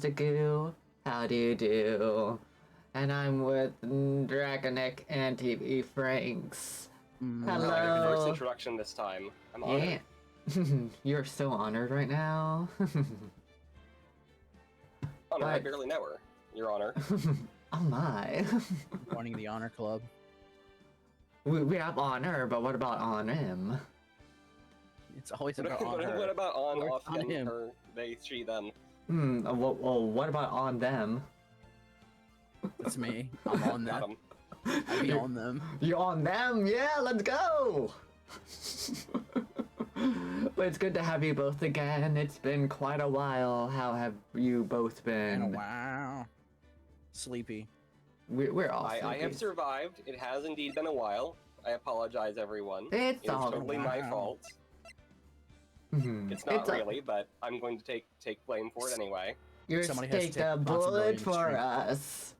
Montague. How do you do? And I'm with Dragonic and TV Franks. My first Hello. introduction this time. I'm honored. Yeah. You're so honored right now. Honor, I But- barely know her, Your Honor. Oh my. Joining the honor club. we have honor, but what about on him? It's always What, about honor. what about on, Or off, on him, him. her, they, she, them? What about on them? It's me. I'm on Got them. 'em. I be on them. You on them? Yeah, let's go! But it's good to have you both again. It's been quite a while. How have you both been? And wow. Sleepy. We're all I have sleepy. survived. It has indeed been a while. I apologize, everyone. It's It is all totally my wow. fault. Mhm. It's not all- really, but I'm going to take blame for it anyway. You Somebody has to take take a responsibility bullet in the for street. us.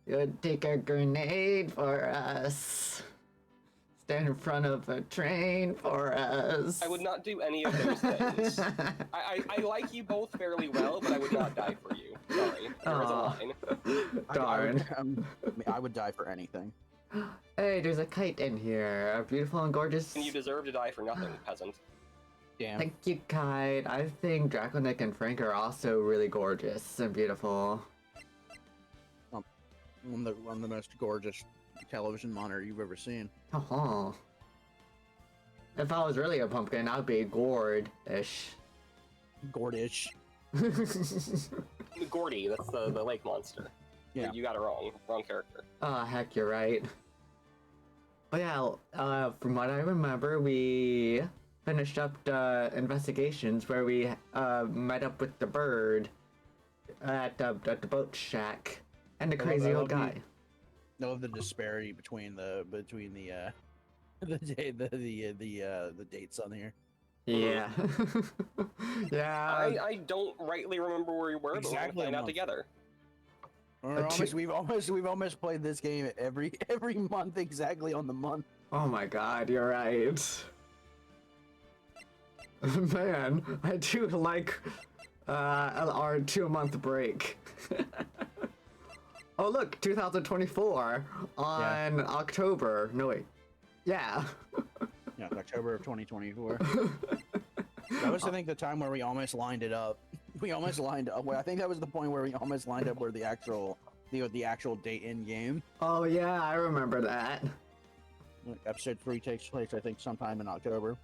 You take a grenade for us. Stand in front of a train for us. I would not do any of those things. I like you both fairly well, but I would not die for you. Sorry. There is a Aw. line. Darn. I would die for anything. Hey, there's a kite in here. A beautiful and gorgeous. And you deserve to die for nothing, peasant. Damn. Thank you, Kite. I think Draconic and Frank are also really gorgeous and beautiful. One of the most gorgeous television monitor you've ever seen. Oh. If I was really a pumpkin, I'd be gourd-ish. Gordish. Gordy, that's the lake monster. Yeah. You got it wrong. Wrong character. Oh, heck, you're right. But yeah, from what I remember, we finished up the investigations where we met up with the bird at the boat shack and the I crazy love old guy. Know the disparity between the the dates on here. Yeah. Yeah. I don't rightly remember where we were, but we're Exactly gonna find a out month. together. We've almost played this game every month exactly on the month. Oh my god, you're right. Man, I do like our 2-month break. Oh look, 2024 on October. No wait. Yeah. Yeah, October of 2024. That was, I think, the time where we almost lined it up. We almost lined up. I think that was the point where we almost lined up where the actual date in game. Oh yeah, I remember that. Episode 3 takes place, I think, sometime in October.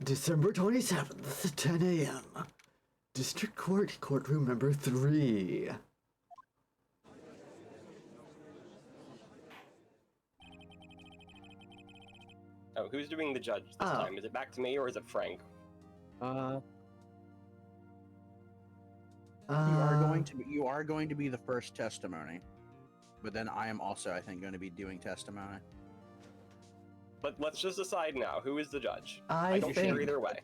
December 27th, 10 a.m. District Court, courtroom number 3. Oh, who's doing the judge this Oh. time? Is it back to me or is it Frank? You are going to be the first testimony, but then I am also, I think, going to be doing testimony. But let's just decide now. Who is the judge? I don't think care either way.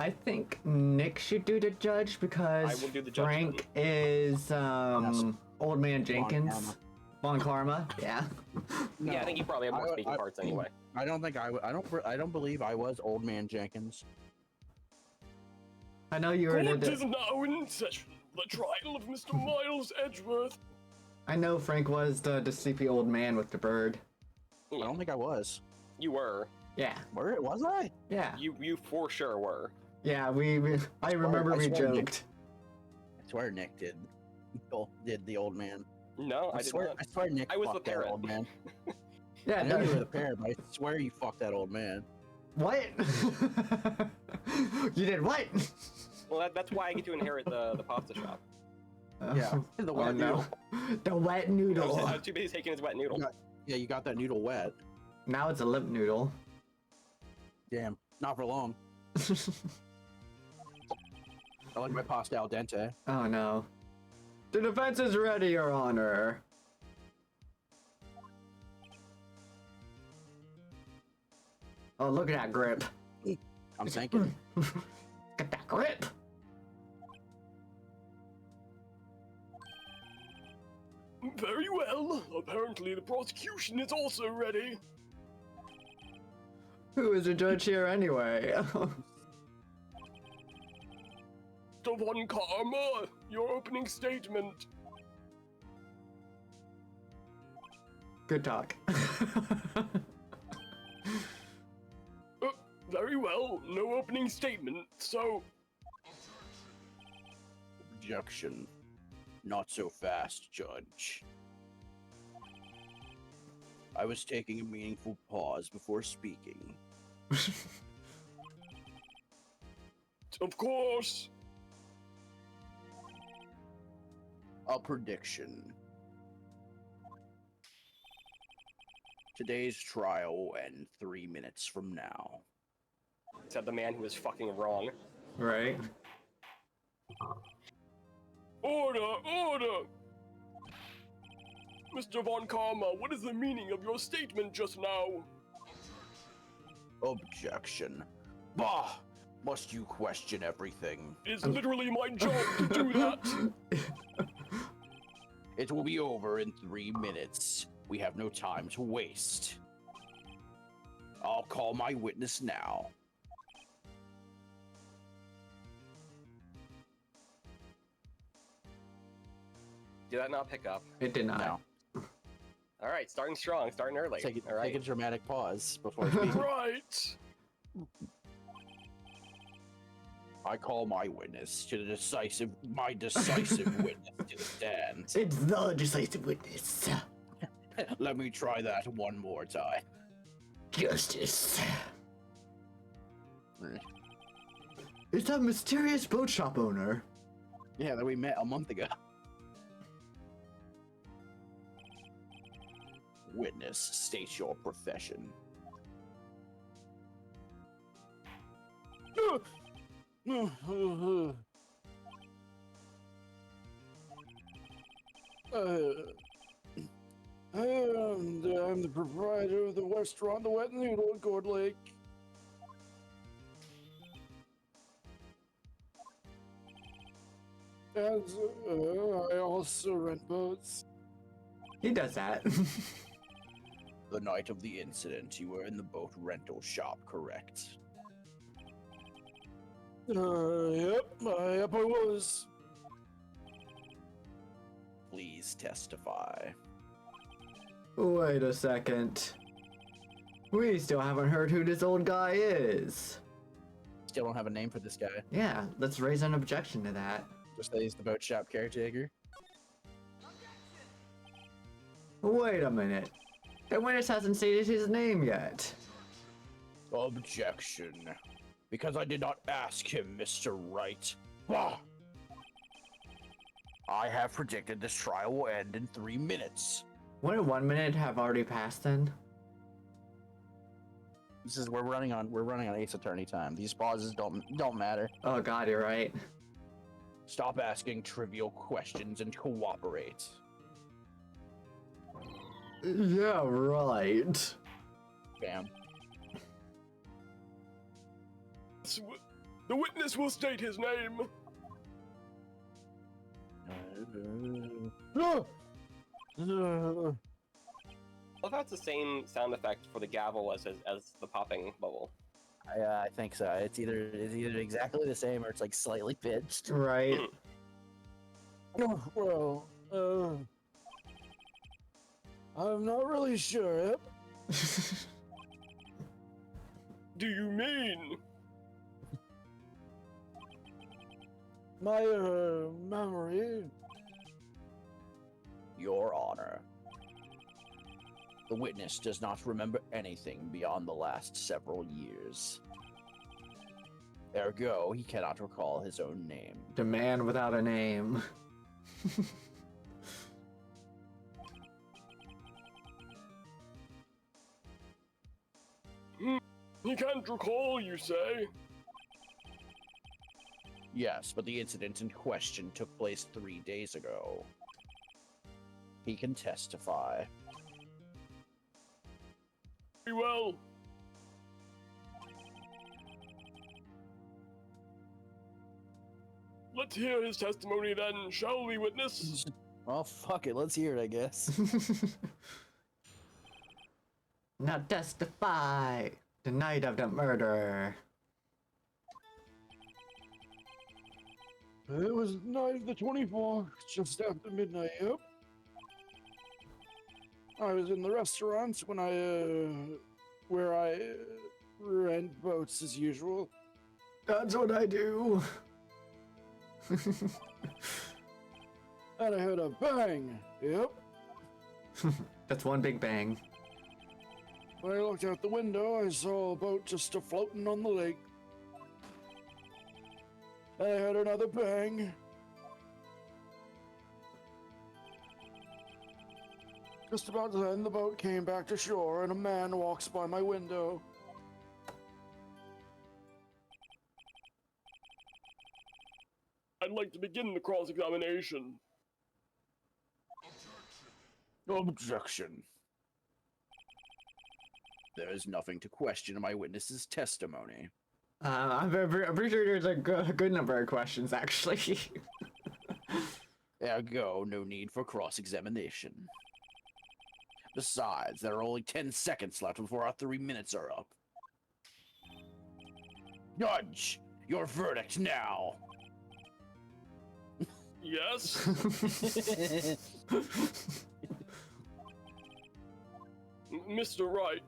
I think Nick should do the judge because I will do the judge Frank is Old Man Jenkins. Karma. Von Karma, yeah. Yeah, I think you probably have more speaking parts anyway. I don't think I don't believe I was Old Man Jenkins. I know you were Court the. is now in session. The trial of Mr. Miles Edgeworth. I know Frank was the sleepy old man with the bird. I don't think I was. You were. Yeah, Was I? yeah, You for sure were. yeah. We I remember I we swear Nick- joked. I swear Nick did the old man. No, I did swear, not. I swear Nick I was the fucked that parrot. old man. Yeah, I know no, you were the parrot, but I swear you fucked that old man. what? You did what? Well, that's why I get to inherit the pasta shop. Yeah, the Oh wet no, the wet I noodle. was too busy taking his wet noodle. Yeah, you got that noodle wet. Now it's a limp noodle. Damn, not for long. I like my pasta al dente. Oh no. The defense is ready, Your Honor. Oh, look at that grip. I'm thinking. Get that grip. Very well. Apparently the prosecution is also ready. Who is the judge here anyway? Mr. Von Karma, your opening statement. Good talk. Very well, no opening statement, so... Objection. Not so fast, Judge. I was taking a meaningful pause before speaking. Of course. A prediction. Today's trial will end 3 minutes from now. Said the man who was fucking wrong. Right? Order, order! Mr. Von Karma, what is the meaning of your statement just now? Objection. Bah! Must you question everything? It is literally my job to do that. It will be over in 3 minutes. We have no time to waste. I'll call my witness now. Did that not pick up? It did not. Now, All right, starting strong, starting early. All right. take a dramatic pause before speaking. Right. I call my witness to my decisive witness to the stand. It's the decisive witness. Let me try that one more time. Justice. It's that mysterious boat shop owner. Yeah, that we met a month ago. Witness, state your profession. I'm the proprietor of the restaurant, the Wet Noodle in Court Lake. And I also rent boats. He does that. The night of the incident, you were in the boat rental shop, correct? Yep, I was. Please testify. Wait a second. We still haven't heard who this old guy is. Still don't have a name for this guy. Yeah, let's raise an objection to that. Just that he's the boat shop caretaker. Wait a minute. The witness hasn't stated his name yet. Objection. Because I did not ask him, Mr. Wright. Bah! I have predicted this trial will end in 3 minutes. Wouldn't 1 minute have already passed then? This is we're running on Ace Attorney time. These pauses don't matter. Oh god, you're right. Stop asking trivial questions and cooperate. Yeah, right. Bam. The witness will state his name. Well, that's the same sound effect for the gavel as the popping bubble. I think so. It's either exactly the same or it's like slightly pitched. Right. Well, I'm not really sure. Do you mean? My memory. Your Honor. The witness does not remember anything beyond the last several years. Ergo, he cannot recall his own name. The man without a name. He can't recall, you say? Yes, but the incident in question took place 3 days ago. He can testify. Very well. Let's hear his testimony then, shall we, witness? Well, fuck it. Let's hear it, I guess. Now testify. The night of the murder. It was night of the 24th, just after midnight, yep. I was in the restaurant when where I rent boats as usual. That's what I do. And I heard a bang, yep. That's one big bang. When I looked out the window, I saw a boat just floating on the lake. I heard another bang. Just about then, the boat came back to shore, and a man walks by my window. I'd like to begin the cross-examination. Objection. There is nothing to question in my witness's testimony. I'm pretty sure there's a good number of questions, actually. Ergo, no need for cross-examination. Besides, there are only 10 seconds left before our 3 minutes are up. Judge, your verdict now. Yes? Mr. Wright,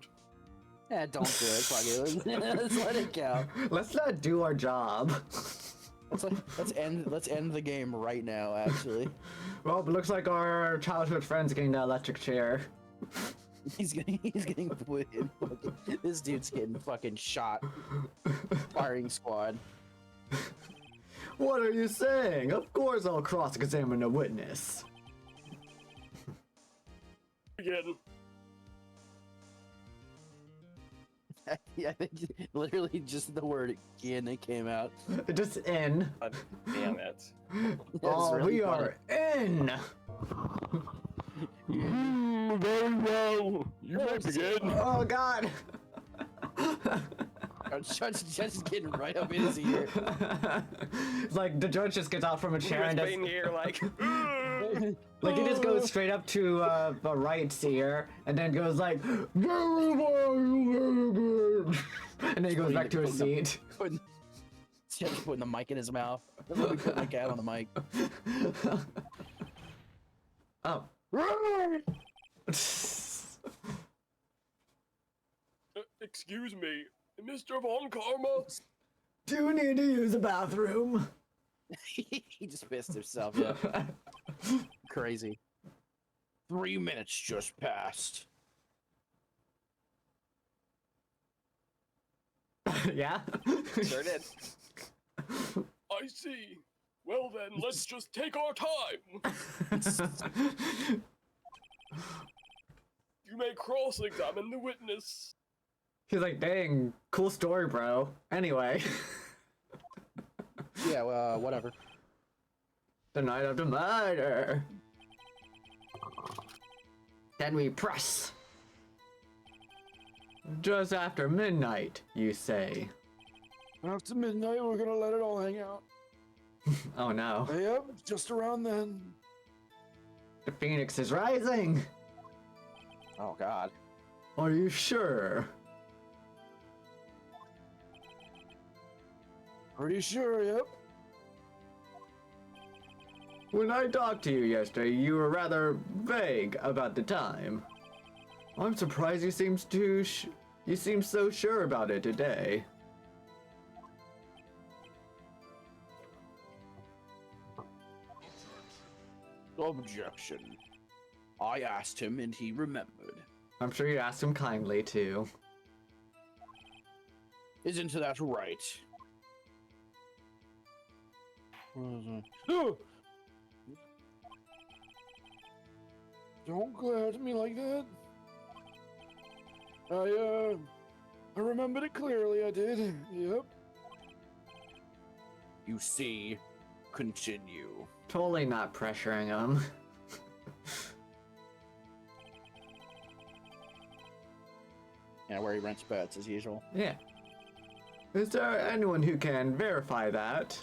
Don't do it, fuck it. Let's let it go. Let's not do our job. Let's end the game right now, actually. Well, it looks like our childhood friend's getting that electric chair. He's getting put in fucking, this dude's getting fucking shot. Firing squad. What are you saying? Of course I'll cross-examine a witness. begin. Yeah, I think literally just the word "in" it came out. Just in. God damn it. Oh, really we funny. are in! Very well. You may begin. Oh god! Judge is getting right up in his ear. It's like the judge just gets out from a chair and Just does, in here like, like he just goes straight up to the right's ear and then goes like, and then he goes back to his seat. Judge putting the mic in his mouth. That's what we put my cat on the mic. Oh. Excuse me, Mr. Von Karma? Do you need to use the bathroom? He just pissed himself, yeah. Crazy. 3 minutes just passed. Yeah? sure did. I see. Well then, let's just take our time. You may cross-examine the witness. He's like, dang, cool story, bro. Anyway. Yeah, well, whatever. The night of the murder. Then we press. Just after midnight, you say. After midnight, we're gonna let it all hang out. Oh no. Yep, just around then. The phoenix is rising. Oh, God. Are you sure? Pretty sure, yep. When I talked to you yesterday, you were rather vague about the time. I'm surprised you seem so sure about it today. Objection. I asked him and he remembered. I'm sure you asked him kindly too. Isn't that right? Oh! Don't glare at me like that. I remembered it clearly, I did. Yep. You see, continue. Totally not pressuring him. Yeah, where he rents beds as usual. Yeah. Is there anyone who can verify that?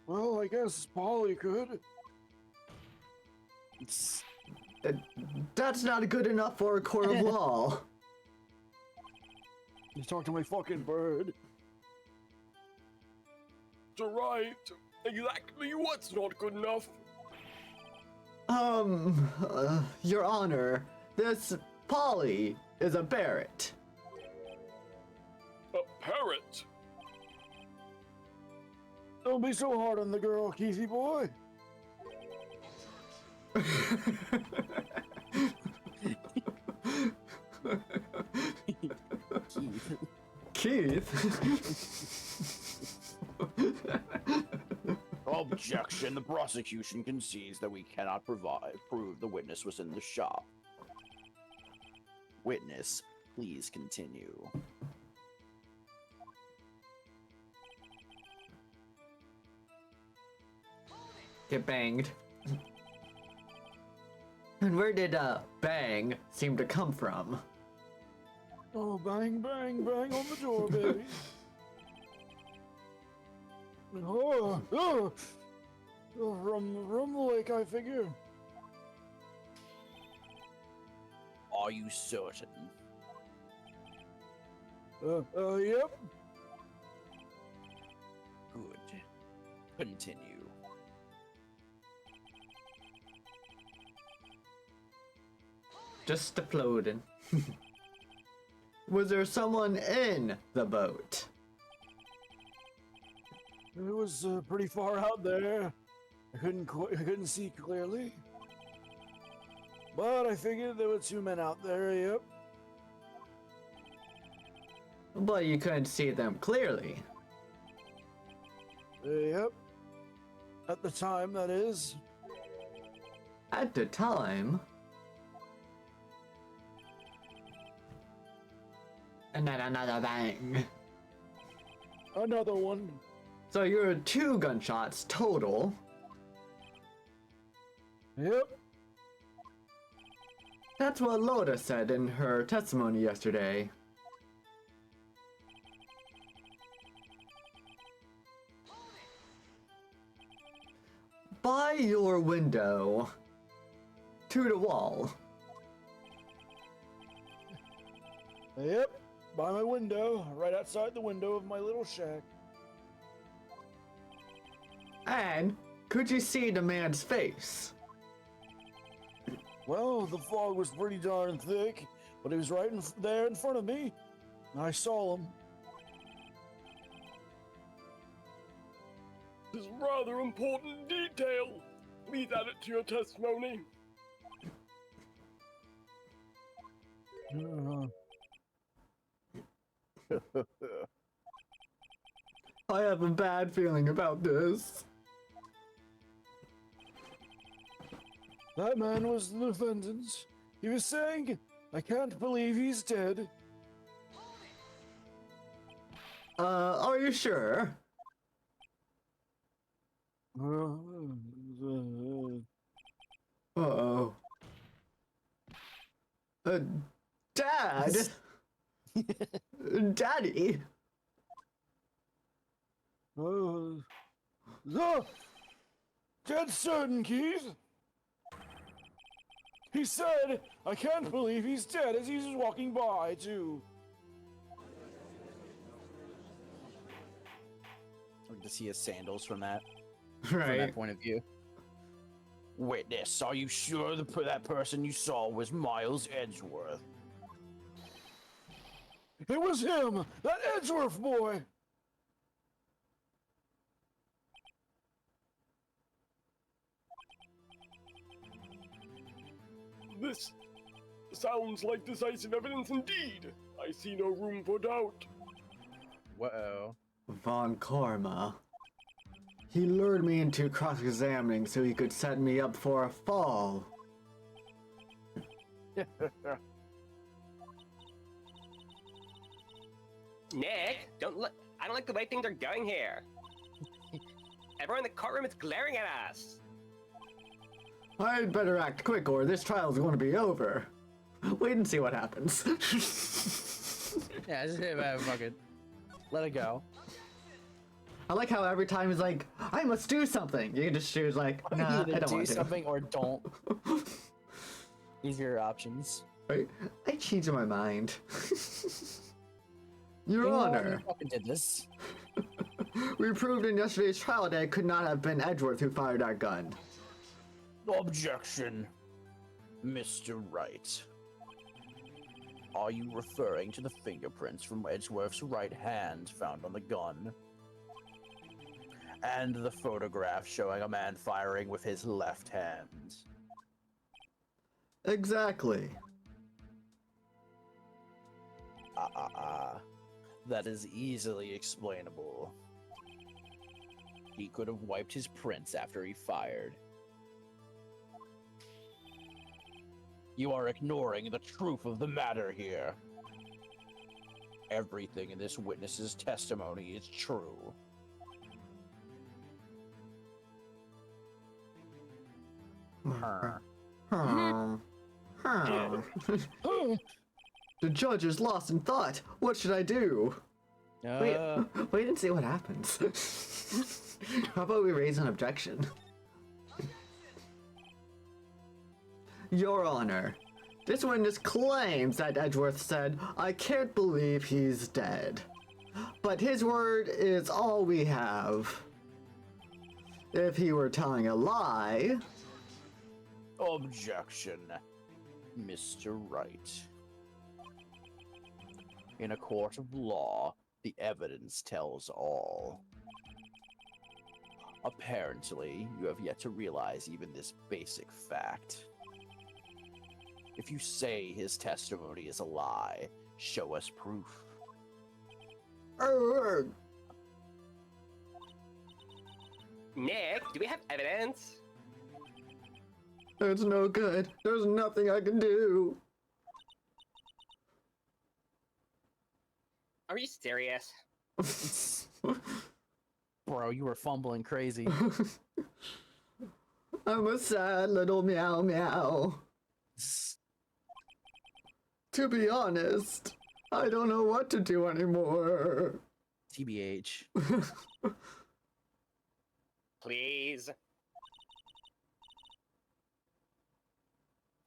Well, I guess Polly could. That's not good enough for a court of law. You talk to my fucking bird. Right. Exactly what's not good enough. Your Honor, this Polly is a Barrett. A parrot. Don't be so hard on the girl, Keithy boy. Keith? Objection. The prosecution concedes that we cannot prove the witness was in the shop. Witness, please continue. Get banged. And where did, bang seem to come from? Oh, bang, bang, bang on the door, baby. From the lake, I figure. Are you certain? Yep. Good. Continue. Just floating. Was there someone in the boat? It was pretty far out there. I couldn't see clearly. But I figured there were 2 men out there, yep. But you couldn't see them clearly. Yep. At the time, that is. At the time. And then another bang. Another one. So you're 2 gunshots total. Yep. That's what Loda said in her testimony yesterday. By your window. To the wall. Yep. By my window, right outside the window of my little shack. And could you see the man's face? Well, the fog was pretty darn thick, but he was right there in front of me. I saw him. This is rather important detail. Please add it to your testimony. I have a bad feeling about this. That man was the defendant. He was saying, I can't believe he's dead. Are you sure? Uh-oh. Dad? Daddy? Dead certain, Keith. He said, I can't believe he's dead as he's walking by, too. To see his sandals from that point of view. Witness, are you sure that person you saw was Miles Edgeworth? It was him! That Edgeworth boy! This sounds like decisive evidence indeed. I see no room for doubt. Uh-oh. Von Karma. He lured me into cross-examining so he could set me up for a fall. Nick, I don't like the way things are going here. Everyone in the courtroom is glaring at us. I'd better act quick or this trial's going to be over. Wait and see what happens. Yeah, just fucking let it go. I like how every time he's like, I must do something. You can just choose like, nah, I don't want to. Do something or don't. These are your options. Wait, I changed my mind. Your You know, Honor, you fucking did this. we proved in yesterday's trial that it could not have been Edgeworth who fired that gun. Objection, Mr. Wright. Are you referring to the fingerprints from Edgeworth's right hand found on the gun? And the photograph showing a man firing with his left hand? Exactly. That is easily explainable. He could have wiped his prints after he fired. You are ignoring the truth of the matter here. Everything in this witness's testimony is true. The judge is lost in thought. What should I do? Wait, we didn't see what happens. How about we raise an objection? Your Honor, this witness claims that Edgeworth said, "I can't believe he's dead." But his word is all we have. If he were telling a lie... Objection, Mr. Wright. In a court of law, the evidence tells all. Apparently, you have yet to realize even this basic fact. If you say his testimony is a lie, show us proof. Nick, do we have evidence? It's no good. There's nothing I can do. Are you serious? Bro, you were fumbling crazy. I'm a sad little meow meow. To be honest, I don't know what to do anymore. TBH. Please.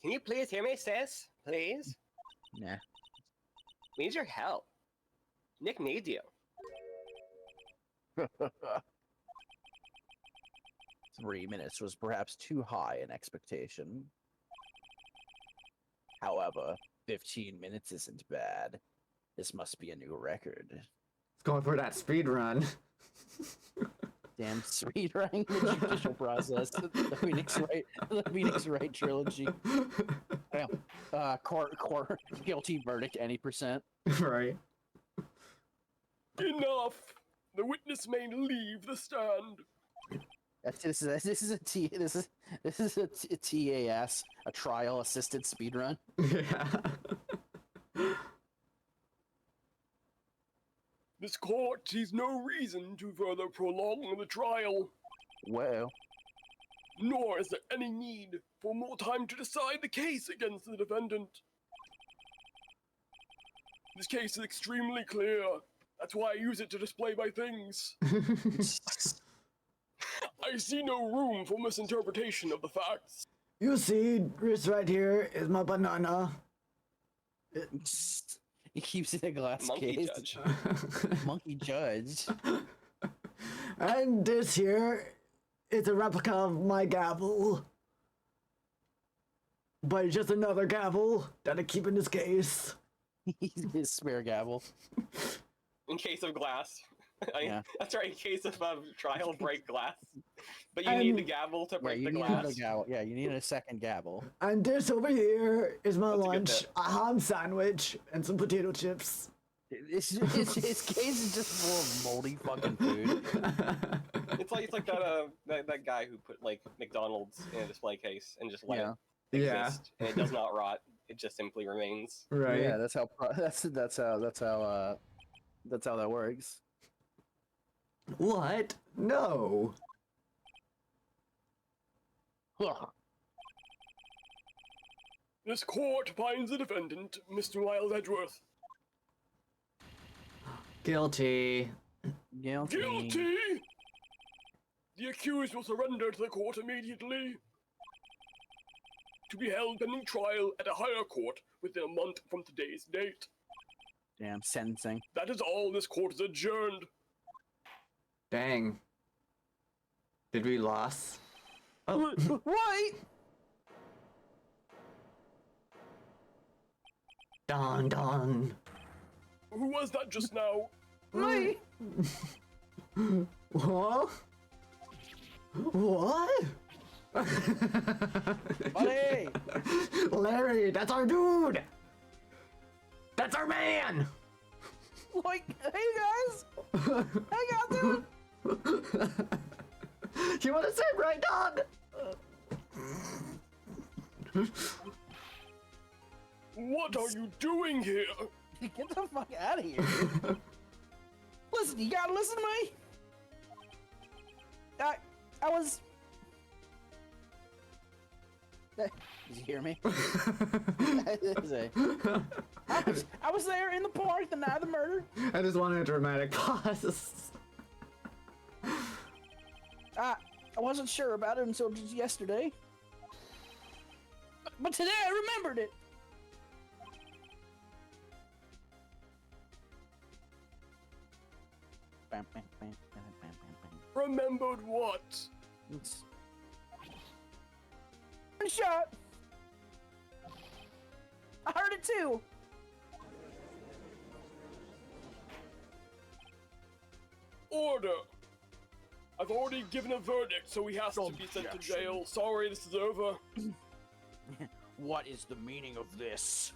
Can you please hear me, sis? Please? Nah. We need your help. Nick needs you. 3 minutes was perhaps too high an expectation. However, 15 minutes isn't bad. This must be a new record. It's going for that speed run. Damn speed running the judicial process. The Phoenix Wright trilogy. Damn. Court guilty verdict any %. Right. Enough! The witness may leave the stand. This is a TAS, a trial assisted speedrun. Yeah. This court sees no reason to further prolong the trial, Well, nor is there any need for more time to decide the case against the defendant. This case is extremely clear. That's why I use it to display my things. I see no room for misinterpretation of the facts. You see, this right here is my banana. he keeps it in a glass Monkey case. judge. Monkey judge. And this here is a replica of my gavel. But it's just another gavel that I keep in this case. His spare gavel. In case of glass. Yeah. That's right, in case of trial break glass. But you need the gavel to Yeah, break you the need glass. another gavel. Yeah, you need a second gavel. And this over here is my That's a good lunch, bit. a ham sandwich, and some potato chips. His case is just full of moldy fucking food. It's like that guy who put like McDonald's in a display case and just let Yeah. it Yeah. exist, and it does not rot. It just simply remains. Right. Yeah, that's how that works. What? No. Huh. This court finds the defendant, Mr. Miles Edgeworth, Guilty. guilty! The accused will surrender to the court immediately. to be held pending trial at a higher court within a month from today's date. Damn, sentencing. That is all. This court is adjourned. Dang. Did we lose? Oh, What? Don Don. Who was that just now? Me? What? What? Buddy! Larry, that's our dude! That's our man! Like, hey guys! Hey guys, dude! You wanna sit right, Don? What are you doing here? Get the fuck out of here. Listen, you gotta listen to me. I was. Did you hear me? I was there in the park the night of the murder. I just wanted a dramatic pause. I wasn't sure about it until just yesterday. But today I remembered it. Remembered what? It's one shot. I heard it too. Order. I've already given a verdict, so he has to be sent to jail. Sorry, this is over. What is the meaning of this?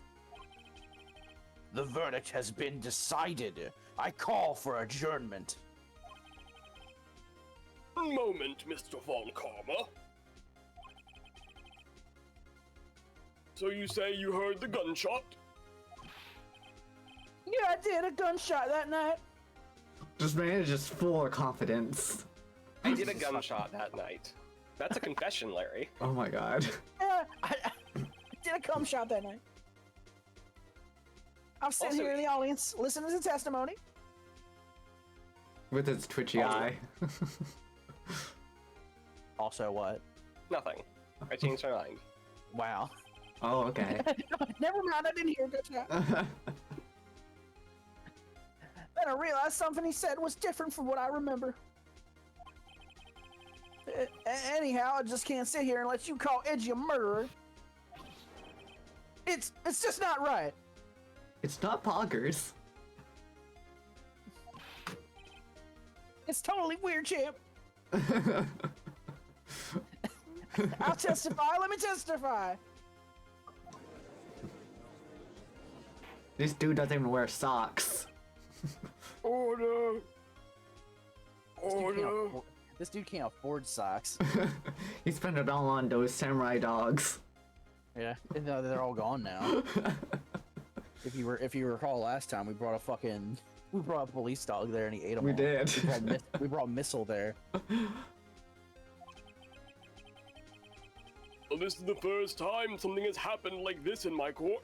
The verdict has been decided. I call for adjournment. Moment, Mr. Von Karma. So you say you heard the gunshot? Yeah, I did a gunshot that night. This man is just full of confidence. I did a gunshot that night. That's a confession, Larry. Oh my god. Yeah, I did a cum shot that night. I'm sitting Also- here in the audience listening to the testimony. With his twitchy eye. Also, what? Nothing. I changed my mind. Wow. Oh, okay. Never mind, I didn't hear a gunshot. Then I realized something he said was different from what I remember. Anyhow, I just can't sit here and let you call Edgy a murderer. It's just not right. It's not poggers. It's totally weird, champ. I'll testify. Let me testify. This dude doesn't even wear socks. Order. Order. This dude can't afford socks. He spent it all on those samurai dogs. Yeah, they're all gone now. If you recall last time, we brought a police dog there and he ate them. We all. did. We brought Missile there. Well, this is the first time something has happened like this in my court.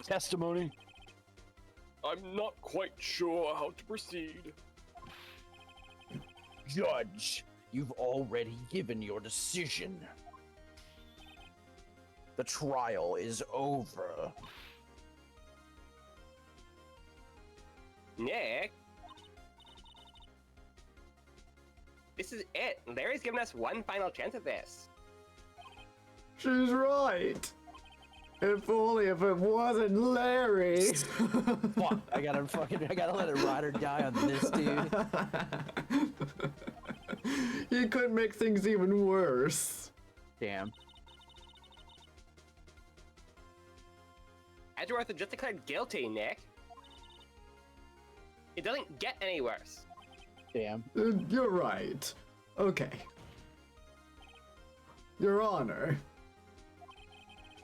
Testimony. I'm not quite sure how to proceed. Judge, you've already given your decision. The trial is over. Nick? This is it. Larry's given us one final chance at this. She's right. If only if it wasn't Larry. Fuck! I gotta let it ride or die on this dude. He could make things even worse. Damn. Edgeworth is just declared guilty, Nick. It doesn't get any worse. Damn. You're right. Okay. Your Honor.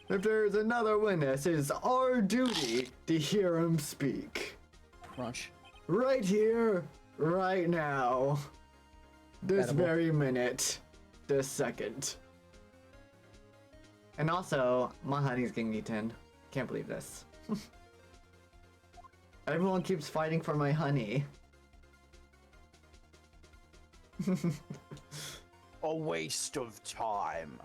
If there's another witness, it is our duty to hear him speak. Crunch. Right here, right now. This Edible. very minute. This second. And also, my honey's getting eaten. Can't believe this. Everyone keeps fighting for my honey. A waste of time.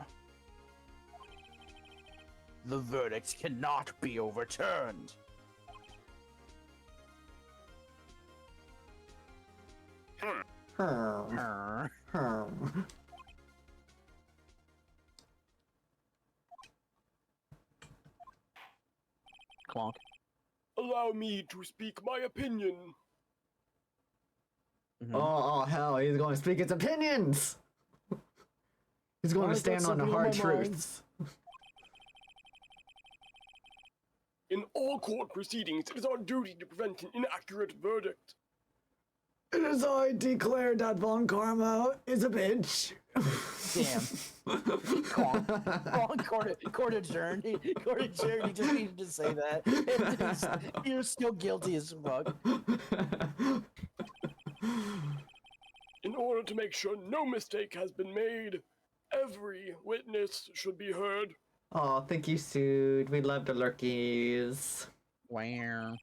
The verdict cannot be overturned. Hmm. Hmm. Clonk. Allow me to speak my opinion. Mhm. Oh, hell, he's going to speak his opinions! He's going to I've got stand on the something on hard my mind. truths. In all court proceedings, it is our duty to prevent an inaccurate verdict. It is I declare that Von Karma is a bitch. Damn. Clonk. Court adjourned. Court adjourned. He just needed to say that. He was still guilty as fuck. In order to make sure no mistake has been made, every witness should be heard. Oh, thank you, Sood. We love the lurkies. Wow.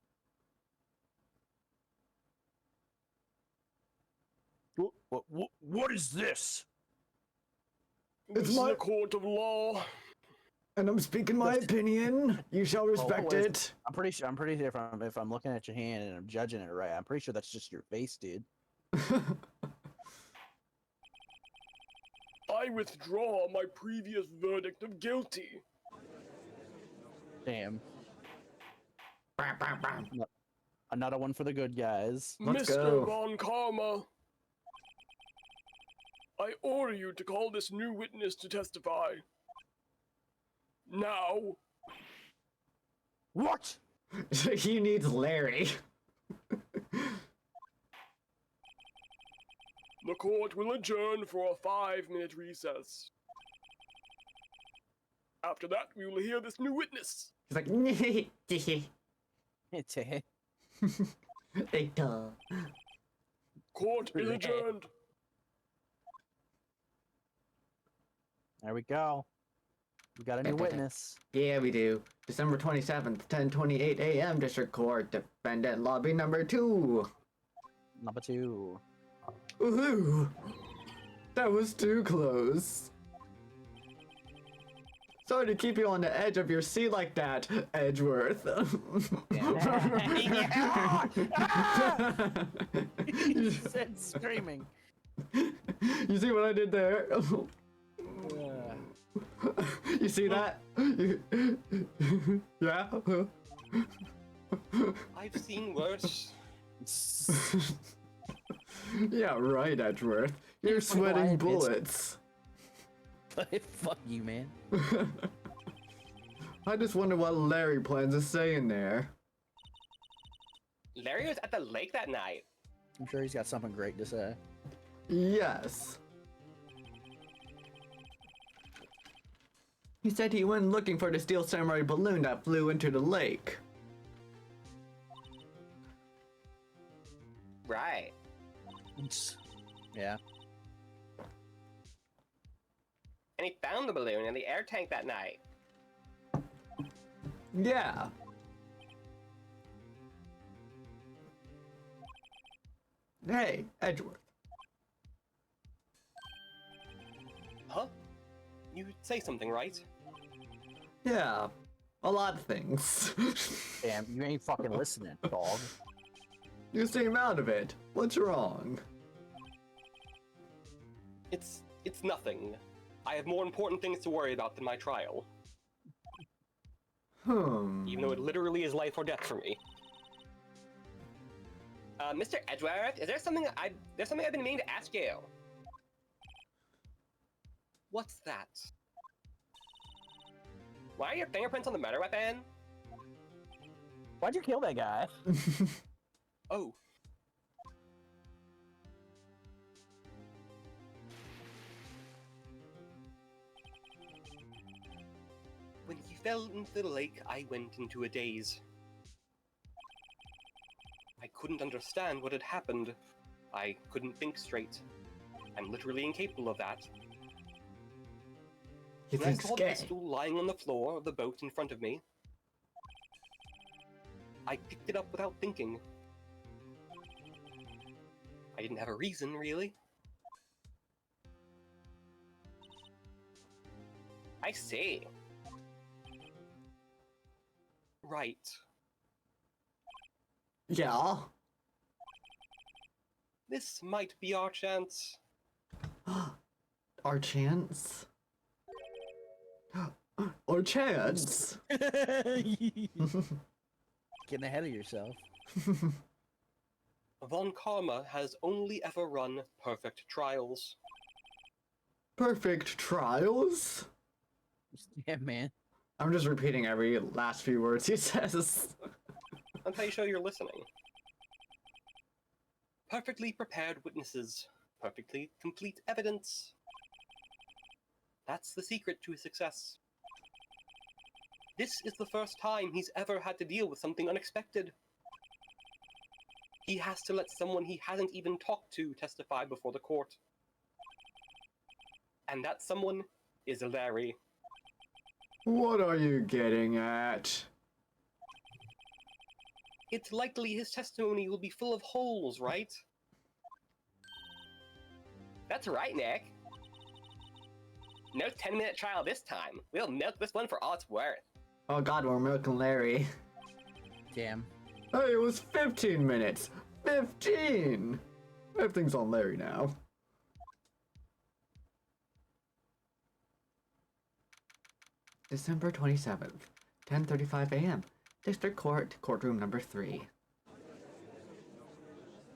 What is this? It's This is my- a court of law. And I'm speaking my opinion. You shall respect wait. it. I'm pretty sure. If I'm looking at your hand and I'm judging it right, I'm pretty sure that's just your face, dude. I withdraw my previous verdict of guilty. Damn. Another one for the good guys. Let's Mr. go. Von Karma, I order you to call this new witness to testify. Now. What? He needs Larry. The court will adjourn for a 5-minute recess. After that, we will hear this new witness. He's like, It's a Data. Court is adjourned. There we go. We got a new witness. Yeah, we do. December 27th, 10:28 a.m. District Court, Defendant Lobby number 2. Number 2. Ooh, that was too close. Sorry to keep you on the edge of your seat like that, Edgeworth. He said screaming. You see what I did there? You see that? Yeah? I've seen worse. Yeah, right, Edgeworth. You're fucking sweating lying, bitch. bullets. Fuck you, man. I just wonder what Larry plans to say in there. Larry was at the lake that night. I'm sure he's got something great to say. Yes. He said he went looking for the steel samurai balloon that flew into the lake. Right. Yeah. And he found the balloon in the air tank that night. Yeah. Hey, Edgeworth. Huh? You say something, right? Yeah, a lot of things. Damn, you ain't fucking listening, dog. You seem out of it. What's wrong? It's nothing. I have more important things to worry about than my trial. Even though it literally is life or death for me. Mr. Edgeworth, is there something I've been meaning to ask you? What's that? Why are your fingerprints on the murder weapon? Why'd you kill that guy? Oh. When he fell into the lake, I went into a daze. I couldn't understand what had happened. I couldn't think straight. I'm literally incapable of that. You When I think saw the scared? pistol lying on the floor of the boat in front of me, I picked it up without thinking. I didn't have a reason, really. I see. Right. Yeah. This might be our chance. Our chance. Our chance. Getting ahead of yourself. Von Karma has only ever run perfect trials. Perfect trials? Yeah, man. I'm just repeating every last few words he says. That's how you show you're listening. Perfectly prepared witnesses. Perfectly complete evidence. That's the secret to his success. This is the first time he's ever had to deal with something unexpected. He has to let someone he hasn't even talked to testify before the court. And that someone is Larry. What are you getting at? It's likely his testimony will be full of holes, right? That's right, Nick. No 10-minute trial this time. We'll milk this one for all it's worth. Oh god, we're milking Larry. Damn. Hey, it was 15 minutes! 15! Everything's on Larry now. December 27th, 10:35 a.m. District Court, courtroom number 3.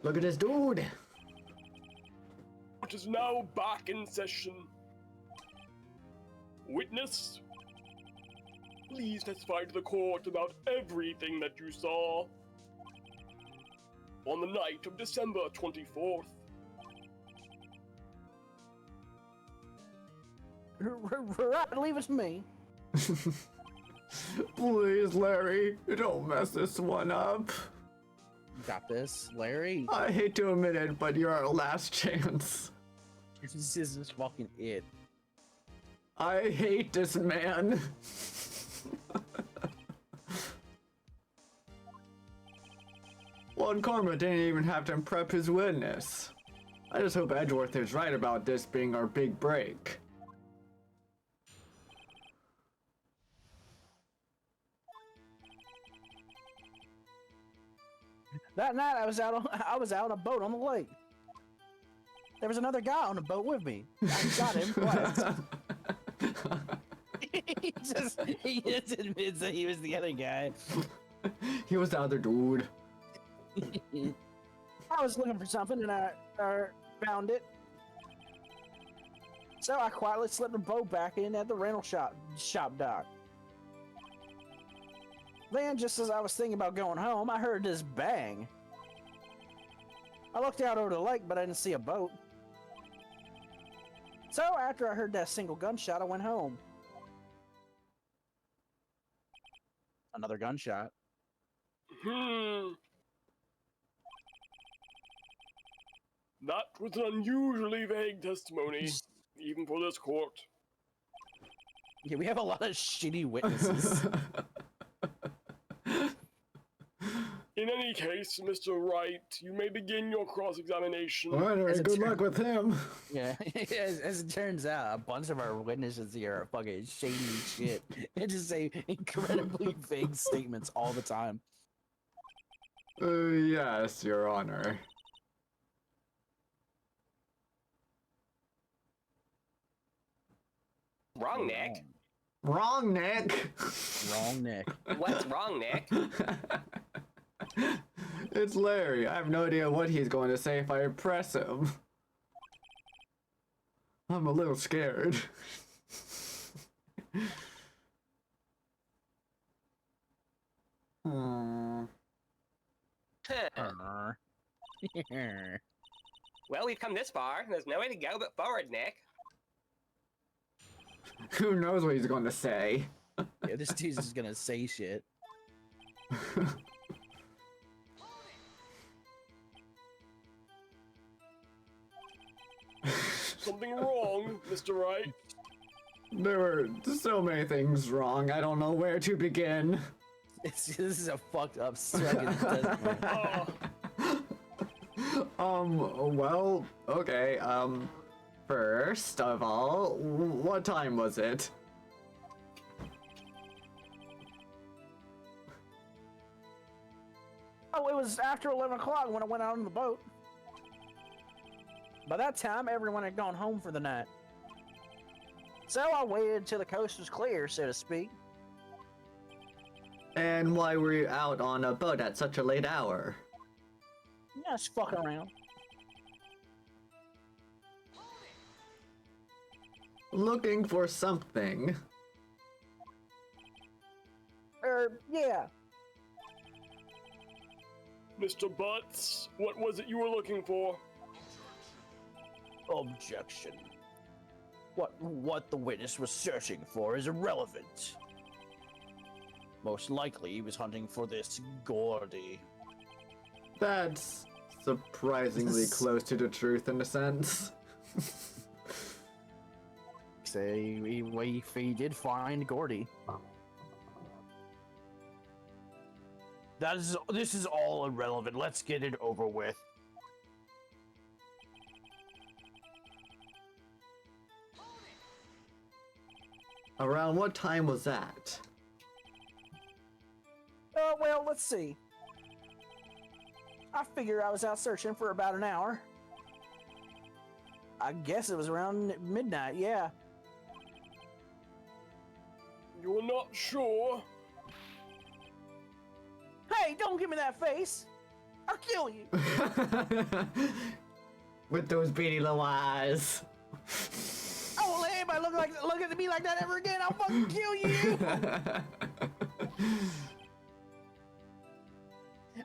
Look at this dude! Court is now back in session. Witness, please testify to the court about everything that you saw on the night of December 24th. Right, leave it to me. Please, Larry, don't mess this one up. You got this, Larry. I hate to admit it, but you're our last chance. This is just fucking it. I hate this man. Von Karma didn't even have to prep his witness. I just hope Edgeworth is right about this being our big break. That night I was out on a boat on the lake. There was another guy on the boat with me. I got him twice. he just admits that he was the other guy. He was the other dude. I was looking for something and I found it. So I quietly slipped the boat back in at the rental shop dock. Then, just as I was thinking about going home, I heard this bang. I looked out over the lake, but I didn't see a boat. So after I heard that single gunshot, I went home. Another gunshot. That was an unusually vague testimony, even for this court. Yeah, we have a lot of shitty witnesses. In any case, Mr. Wright, you may begin your cross-examination. Alright, good luck with him. Yeah, as it turns out, a bunch of our witnesses here are fucking shady shit. They just say incredibly vague statements all the time. Yes, Your Honor. Wrong, Nick. Wrong, Nick. Wrong, Nick. What's wrong, Nick? It's Larry. I have no idea what he's going to say if I press him. I'm a little scared. Hmm. Huh. Well, we've come this far. There's no way to go but forward, Nick. Who knows what he's going to say? Yeah, this dude's just gonna say shit. Something wrong, Mr. Wright? There were so many things wrong. I don't know where to begin. This is a fucked up second testimony. Well, okay, first of all, what time was it? was after 11 o'clock when I went out on the boat. By that time, everyone had gone home for the night. So I waited till the coast was clear, so to speak. And why were you out on a boat at such a late hour? Just fucking around. Looking for something. Yeah. Mr. Butts, what was it you were looking for? Objection. What the witness was searching for is irrelevant. Most likely he was hunting for this Gordy. That's surprisingly close to the truth in a sense. Say he did find Gordy. This is all irrelevant. Let's get it over with. Around what time was that? Well, let's see. I figure I was out searching for about an hour. I guess it was around midnight, yeah. You're not sure? Hey, don't give me that face! I'll kill you! With those beady little eyes. I won't let anybody look at me like that ever again! I'll fucking kill you!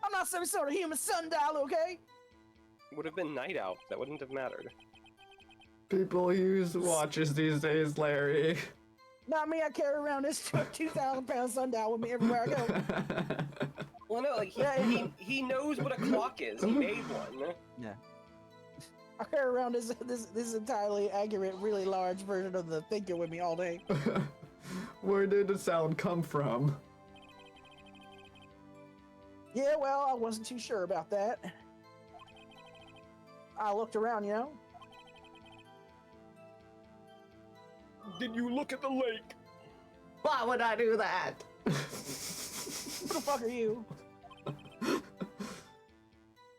I'm not some sort of human sundial, okay? Would have been night out. That wouldn't have mattered. People use watches these days, Larry. Not me, I carry around this 2,000-pound sundial with me everywhere I go. Well, no, like he knows what a clock is. He made one. Yeah. I carry around this entirely accurate, really large version of the thinker with me all day. Where did the sound come from? Yeah, well, I wasn't too sure about that. I looked around, you know. Did you look at the lake? Why would I do that? Who the fuck are you?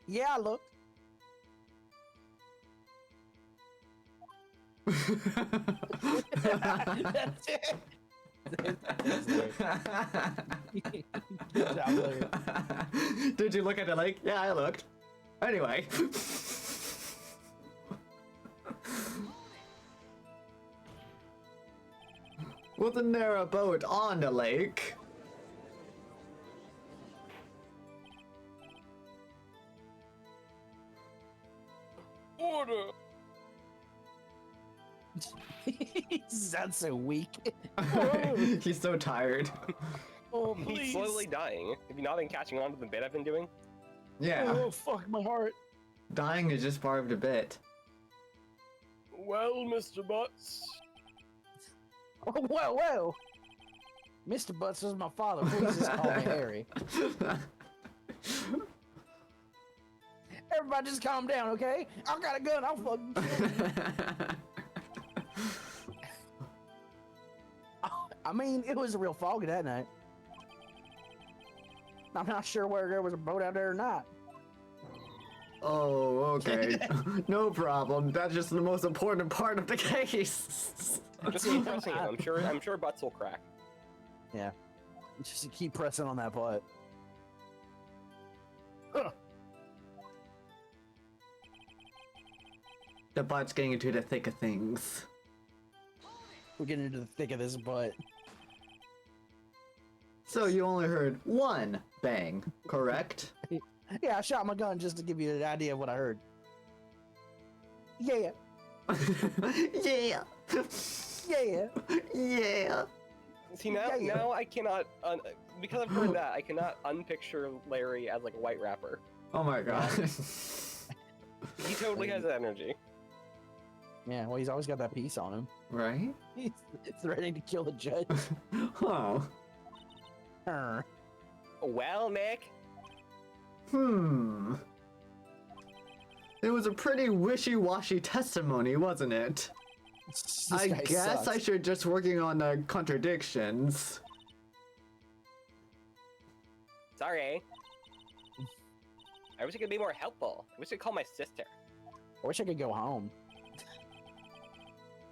Yeah, I looked. That's it. Did you look at the lake? Yeah, I looked. Anyway. Wasn't there a boat on the lake? Order! He sounds so weak. He's so tired. Oh, He's please. slowly dying. Have you not been catching on to the bit I've been doing? Yeah, Oh, fuck my heart. dying is just part of the bit. Well, Mr. Butts, Oh, whoa. Mr. Butts was my father. Please just call me Harry. Everybody just calm down, okay? I got a gun. I'll fucking kill you. I mean, it was a real foggy that night. I'm not sure whether there was a boat out there or not. Oh, okay. No problem. That's just the most important part of the case. Just keep pressing him. I'm sure butts will crack. Yeah. Just keep pressing on that butt. Ugh. The butt's getting into the thick of things. We're getting into the thick of this butt. So you only heard one bang, correct? Yeah, I shot my gun just to give you an idea of what I heard. Yeah. Yeah. Yeah. Yeah. See now I cannot because I've heard that I cannot unpicture Larry as like a white rapper. Oh my god. He totally has that energy. Yeah, well, he's always got that piece on him. Right? He's threatening to kill the judge. Huh. Arr. Well, Nick. It was a pretty wishy-washy testimony, wasn't it? This I guy guess sucks. I should just working on the contradictions. Sorry. I wish I could be more helpful. I wish I could call my sister. I wish I could go home.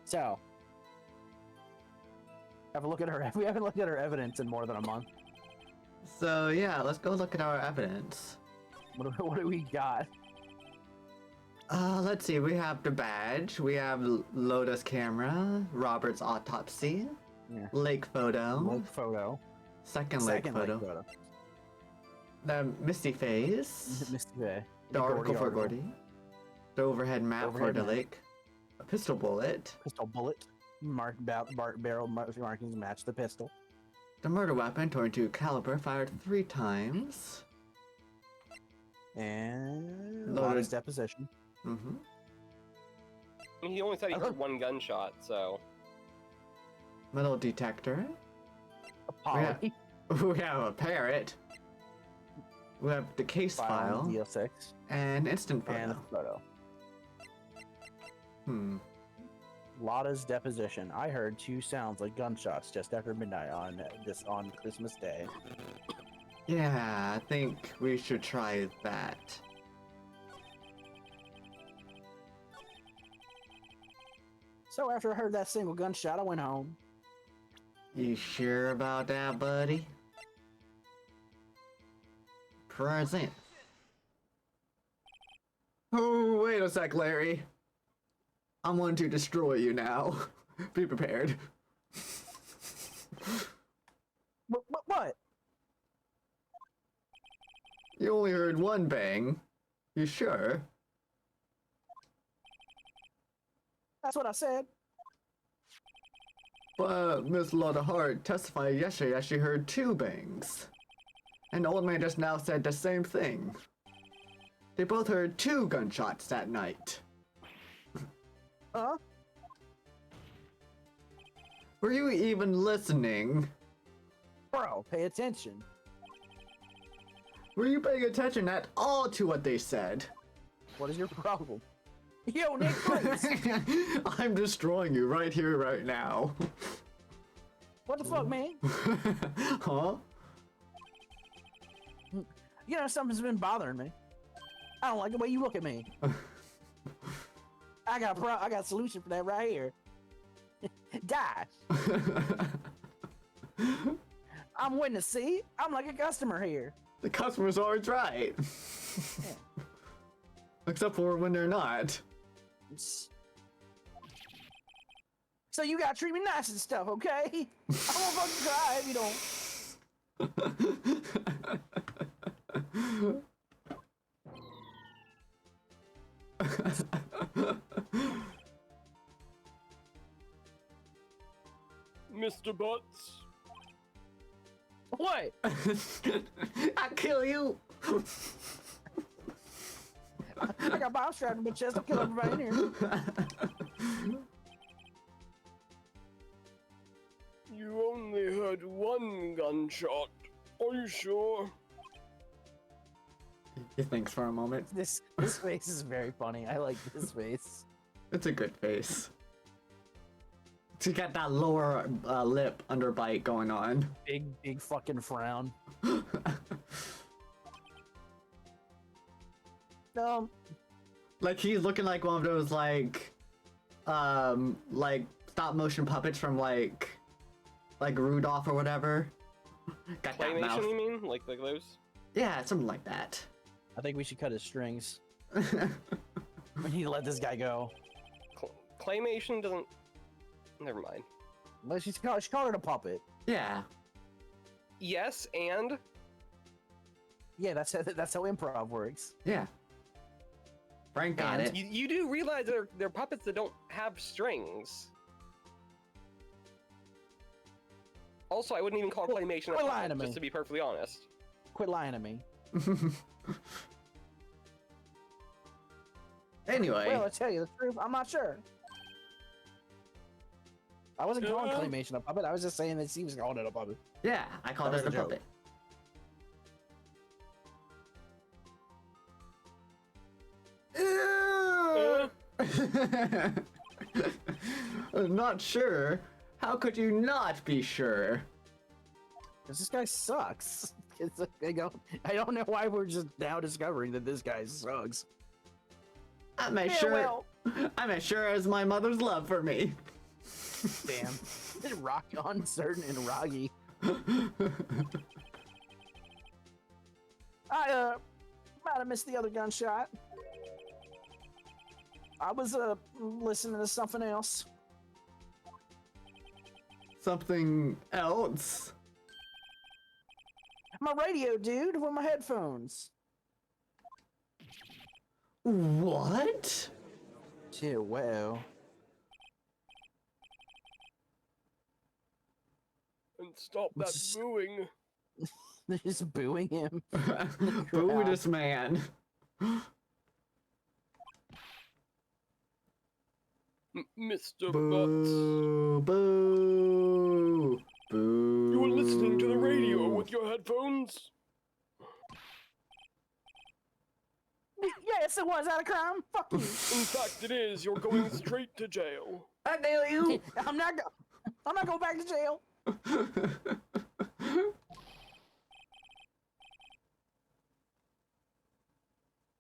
So, have a look at her. We haven't looked at her evidence in more than a month. So yeah, let's go look at our evidence. What do we got? Let's see. We have the badge. We have Loda's camera. Robert's autopsy. Yeah. Lake photo. Lake photo. Second lake photo. The Misty face. Misty Bay. The article for Gordy. The overhead map for the map. lake. A pistol bullet. Pistol bullet. Barrel markings match the pistol. The murder weapon, .22 caliber, fired 3 times. And Loaded. Loda's deposition. Mm-hmm. He only said he heard one gunshot, so... Metal detector. A poly. We have a parrot. We have the case file. DL6. And instant photo. And a photo. Lotta's deposition. I heard 2 sounds like gunshots just after midnight on Christmas Day. Yeah, I think we should try that. So after I heard that single gunshot, I went home. You sure about that, buddy? Present. Oh, wait a sec, Larry. I'm going to destroy you now. Be prepared. What? You only heard 1 bang. You sure? That's what I said. But Miss Lotta Hart testified yesterday that she heard 2 bangs. And the old man just now said the same thing. They both heard 2 gunshots that night. Huh? Were you even listening? Bro, pay attention. Were you paying attention at all to what they said? What is your problem? Yo, Nick, please. I'm destroying you right here, right now. What the fuck, man? Huh? You know, something's been bothering me. I don't like the way you look at me. I got a solution for that right here. Die. I'm witness, see? I'm like a customer here. The customer's always right. Except for when they're not. So you gotta treat me nice and stuff, okay? I won't fucking cry if you don't. Mr. Butts. What? I'll kill you. I got bomb strapped to my chest. I'll kill everybody in here. You only heard 1 gunshot. Are you sure? He thinks for a moment. This face is very funny. I like this face. It's a good face. She got that lower lip underbite going on. Big fucking frown. Like he's looking like one of those like stop motion puppets from like Rudolph or whatever. Got that mouth. Claymation, you mean? Like those? Yeah, something like that. I think we should cut his strings. We need to let this guy go. Claymation doesn't... Never mind. Well, she called it a puppet. Yeah. Yes, and... Yeah, that's how improv works. Yeah. Frank got it. You do realize they're puppets that don't have strings. Also, I wouldn't even call Claymation a quit lying to puppet, me. just to be perfectly honest. Quit lying to me. Anyway. Well, to tell you the truth, I'm not sure. I wasn't calling Claymation a puppet. I was just saying that he was calling it a puppet. Yeah, I called That it was a the puppet. I'm not sure. How could you not be sure? Because this guy sucks. I don't know why we're just now discovering that this guy sucks. I'm as Farewell. I'm as sure as my mother's love for me. Damn. Rock uncertain and roggy. I might have missed the other gunshot. I was listening to something else. Something else? My radio, dude, with my headphones. What? Yeah, well. And stop that Just- booing. They're just booing him. Boo this man. Mr. Butts. Boo, boo, boo. You were listening to the radio with your headphones? Yes, it was out of crime. Fuck you. In fact, it is. You're going straight to jail. I nail you. I'm not going back to jail.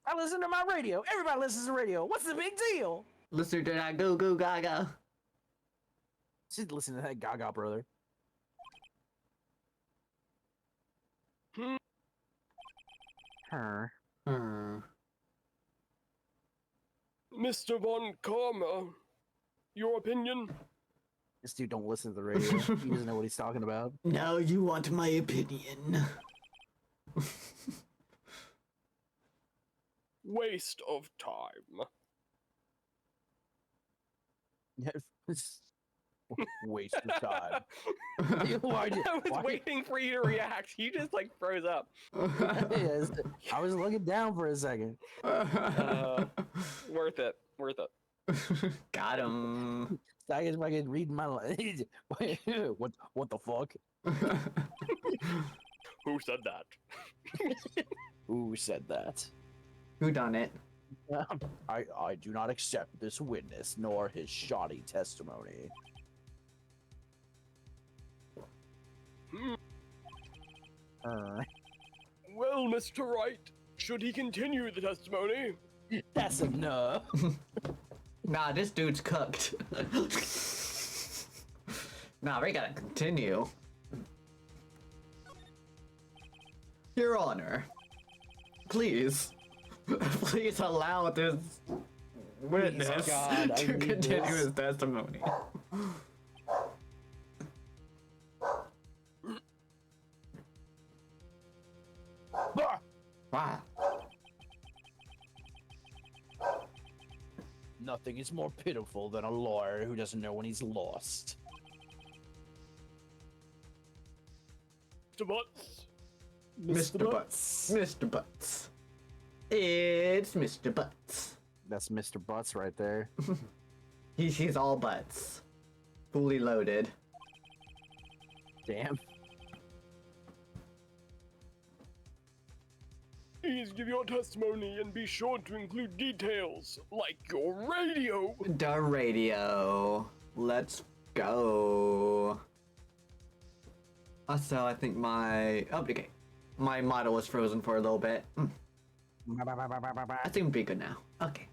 I listen to my radio. Everybody listens to radio. What's the big deal? Listen to that goo goo gaga. Just listen to that Gaga brother. Her. Mr. Von Karma, your opinion? This dude don't listen to the radio. He doesn't know what he's talking about. Now you want my opinion. Waste of time. Waste of time. Why did- I was why- waiting for you to react. You just like froze up. Yes, I was looking down for a second. Worth it. Worth it. Got him. I guess I can read my line. What the fuck? Who said that? Who said that? Who done it? I do not accept this witness nor his shoddy testimony. Well, Mr. Wright, should he continue the testimony? That's enough. Nah, this dude's cooked. Nah, we gotta continue. Your Honor, please, please allow this witness God, I to need continue this. his testimony. Wow. Nothing is more pitiful than a lawyer who doesn't know when he's lost. Mr. Butts? Mr. Butts. Mr. Butts. It's Mr. Butts. That's Mr. Butts right there. He's all butts. Fully loaded. Damn. Please give your testimony and be sure to include details, like your radio. The radio. Let's go. Also, I think my... Oh, okay. My model was frozen for a little bit. I think we'll be good now. Okay.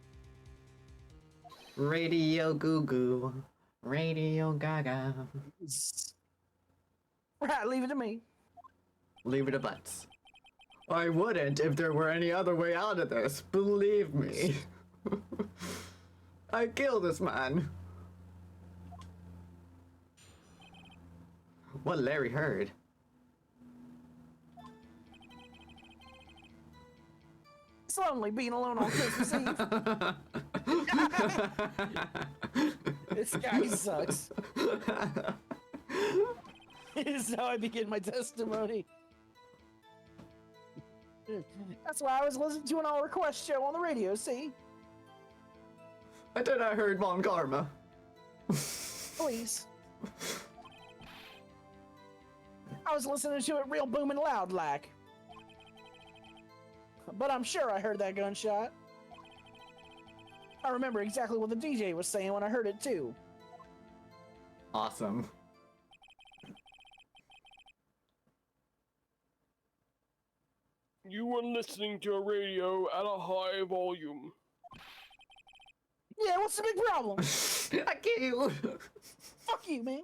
Radio goo goo. Radio gaga. Right, leave it to me. Leave it to butts. I wouldn't if there were any other way out of this. Believe me. I kill this man. What Larry heard. It's lonely being alone on Christmas Eve. This guy sucks. This is how I begin my testimony. That's why I was listening to an all request show on the radio, see? I thought I heard Von Karma. Please. I was listening to it real booming loud like. But I'm sure I heard that gunshot. I remember exactly what the DJ was saying when I heard it too. Awesome. you were listening to a radio at a high volume. Yeah, what's the big problem? I can't. Fuck you, man.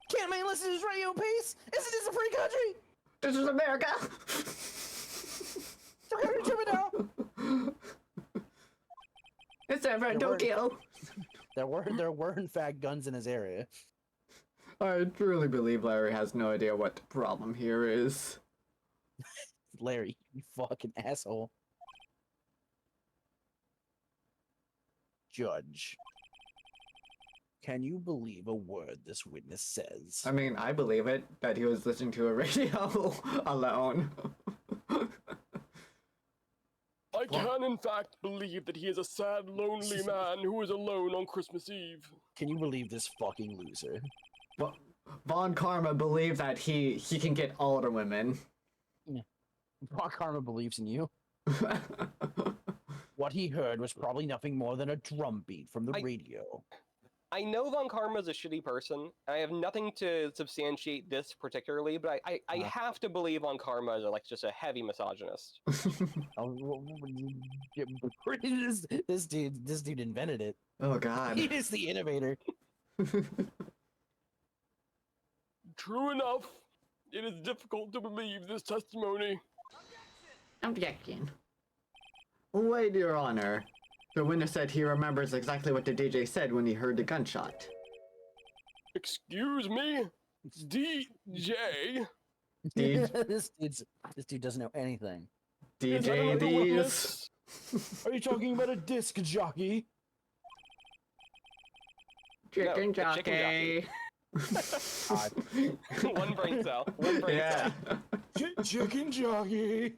Can't man listen to his radio in peace? Isn't this a free country? This is America. Don't have to trip it down. It's San Fran, Tokyo. There were in fact guns in his area. I truly believe Larry has no idea what the problem here is. Larry, you fucking asshole. Judge, can you believe a word this witness says? I mean, I believe it, that he was listening to a radio alone. I can, in fact, believe that he is a sad, lonely man who is alone on Christmas Eve. Can you believe this fucking loser? Well, Von Karma believes that he can get older women. Von Karma believes in you. What he heard was probably nothing more than a drum beat from the radio. I know Von Karma is a shitty person. I have nothing to substantiate this particularly, but I have to believe Von Karma is like just a heavy misogynist. This dude invented it. Oh God. He is the innovator. True enough, it is difficult to believe this testimony. Objection. Wait, Your Honor. The witness said he remembers exactly what the DJ said when he heard the gunshot. Excuse me? DJ? This dude doesn't know anything. Is that DJ another D's. witness? Are you talking about a disc jockey? Chicken No, a chicken jockey. One brain cell. One brain Yeah. cell. Chicken jockey.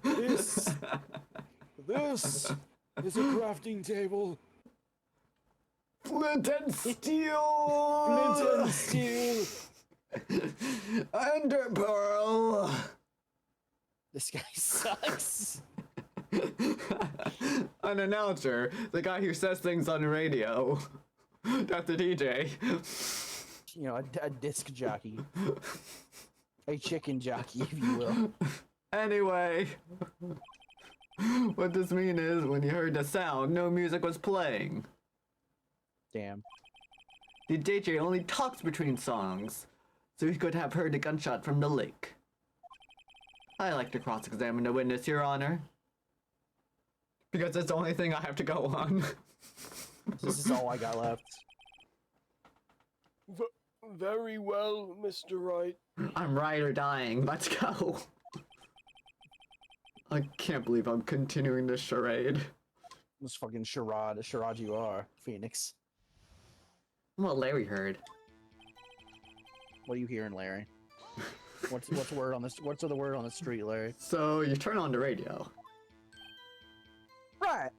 This is a crafting table. Flint and steel. Flint and steel. Under pearl. This guy sucks. An announcer, the guy who says things on the radio. That's the DJ. You know, a disc jockey. A chicken jockey, if you will. Anyway, what this means is when you heard the sound, no music was playing. Damn. The DJ only talks between songs, so he could have heard the gunshot from the lake. I like to cross-examine the witness, Your Honor. Because it's the only thing I have to go on. This is all I got left. Very well, Mr. Wright. I'm right or dying. Let's go. I can't believe I'm continuing this charade. This fucking charade you are, Phoenix. What Larry heard. What are you hearing, Larry? What's the word on this? What's the word on the street, Larry? So you turn on the radio. Right.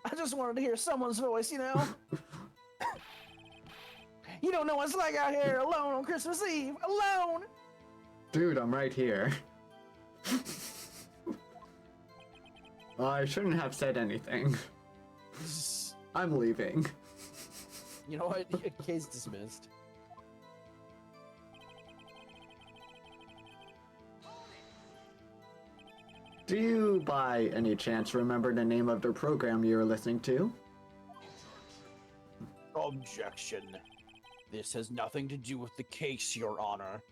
I just wanted to hear someone's voice, you know. You don't know what it's like out here alone on Christmas Eve. Alone. Dude, I'm right here. I shouldn't have said anything. I'm leaving. You know what? Case dismissed. Do you, by any chance, remember the name of the program you were listening to? Objection. This has nothing to do with the case, Your Honor.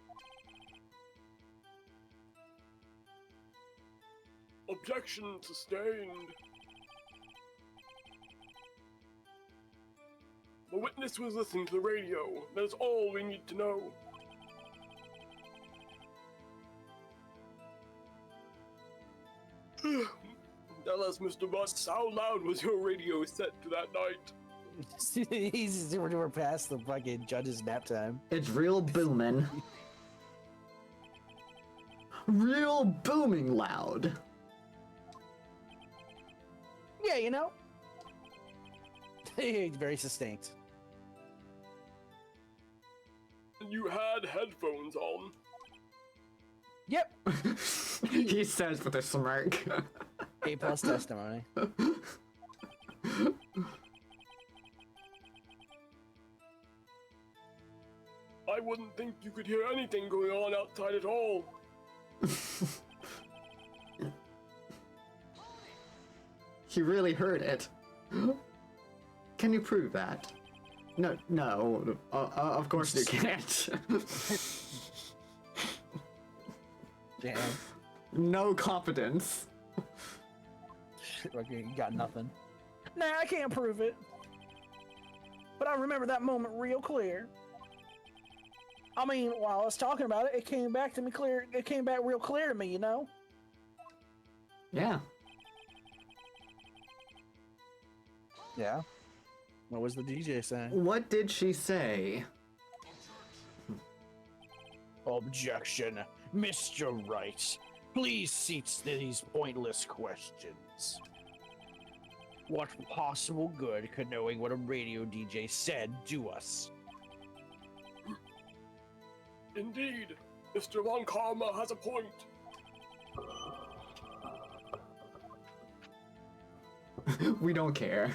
Objection sustained. The witness was listening to the radio. That's all we need to know. Tell us, Mr. Butts, how loud was your radio set to that night? We're past the fucking judge's nap time. It's real booming. Real booming loud. Yeah, you know. Very succinct. You had headphones on. Yep. He says with a smirk. A+ testimony. wouldn't think you could hear anything going on outside at all. He really heard it. Can you prove that? No, of course you can't. Damn. No confidence. Okay, you got nothing. Nah, I can't prove it. But I remember that moment real clear. I mean, while I was talking about it, it came back to me clear. It came back real clear to me, you know? Yeah. Yeah. What was the DJ saying? What did she say? Objection, Mr. Wright. Please cease these pointless questions. What possible good could knowing what a radio DJ said do us? Indeed, Mr. Von Karma has a point. We don't care.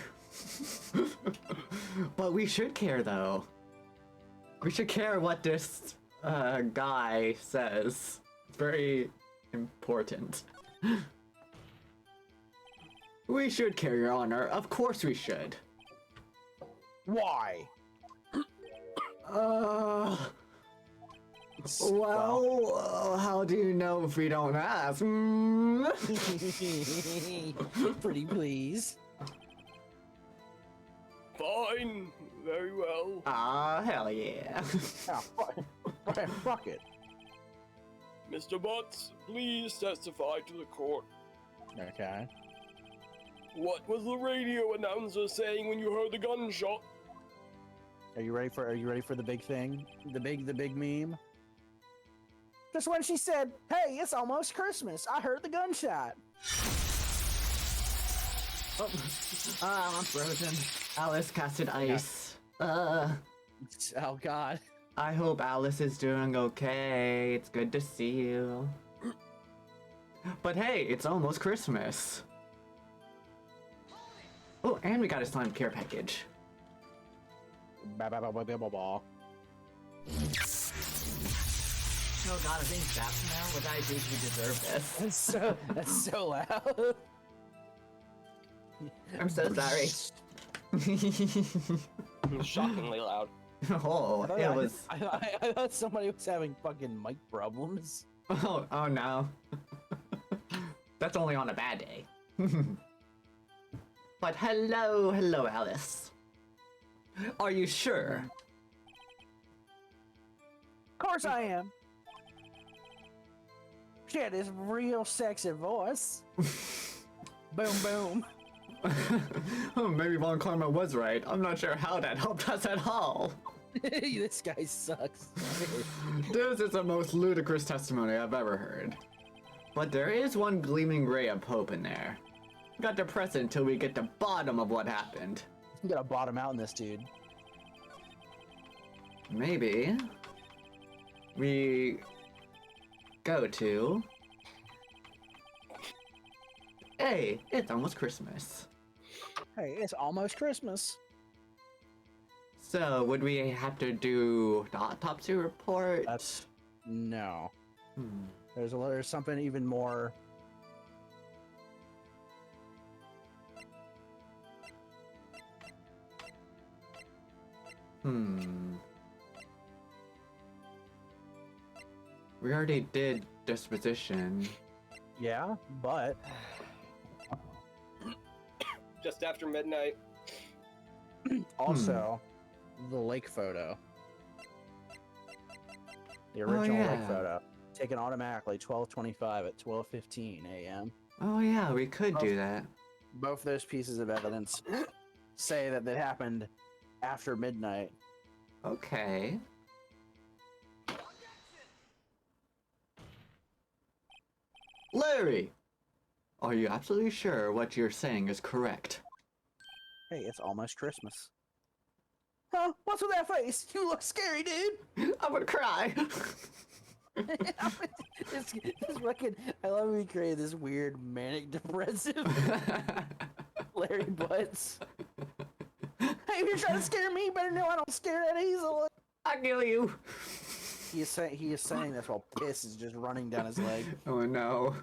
But we should care, though. We should care what this guy says. It's very important. We should care, Your Honor. Of course we should. Why? Well, how do you know if we don't ask? Pretty please. Fine, very well. Ah, hell yeah. Oh, fuck it. Mr. Butts, please testify to the court. Okay. What was the radio announcer saying when you heard the gunshot? Are you ready for the big thing? The big meme? Just when she said, "Hey, it's almost Christmas. I heard the gunshot." I'm frozen. Alice casted ice. Oh god. I hope Alice is doing okay. It's good to see you. But hey, it's almost Christmas. Oh, and we got a slime care package. Ba-ba-ba-ba-ba-ba. Oh god, I'm being zapped now? What did I do to deserve this? That's so loud. I'm so sorry. Shockingly loud. Oh, it was... I thought somebody was having fucking mic problems. Oh no. That's only on a bad day. But hello, Alice. Are you sure? Of course I am. She had this real sexy voice. Boom, boom. Oh, maybe Von Karma was right. I'm not sure how that helped us at all. This guy sucks. This is the most ludicrous testimony I've ever heard. But there is one gleaming ray of hope in there. Got to press it until we get to the bottom of what happened. You gotta bottom out in this dude. Maybe we go to... Hey, it's almost Christmas. Hey, it's almost Christmas. So, would we have to do the autopsy report? That's... no. Hmm. There's something even more... We already did disposition. Yeah, but... Just after midnight. Also, the lake photo. The original yeah. lake photo. Taken automatically 12:25 at 12:15 a.m. Oh yeah, we could do that. Both those pieces of evidence say that they happened after midnight. Okay. Larry! Are you absolutely sure what you're saying is correct? Hey, it's almost Christmas. Huh? What's with that face? You look scary, dude! I would cry! this fucking... I love how we created this weird manic depressive Larry Butts. Hey, if you're trying to scare me, you better know I don't scare that easily. I'll kill you. He is saying this while piss is just running down his leg. Oh no.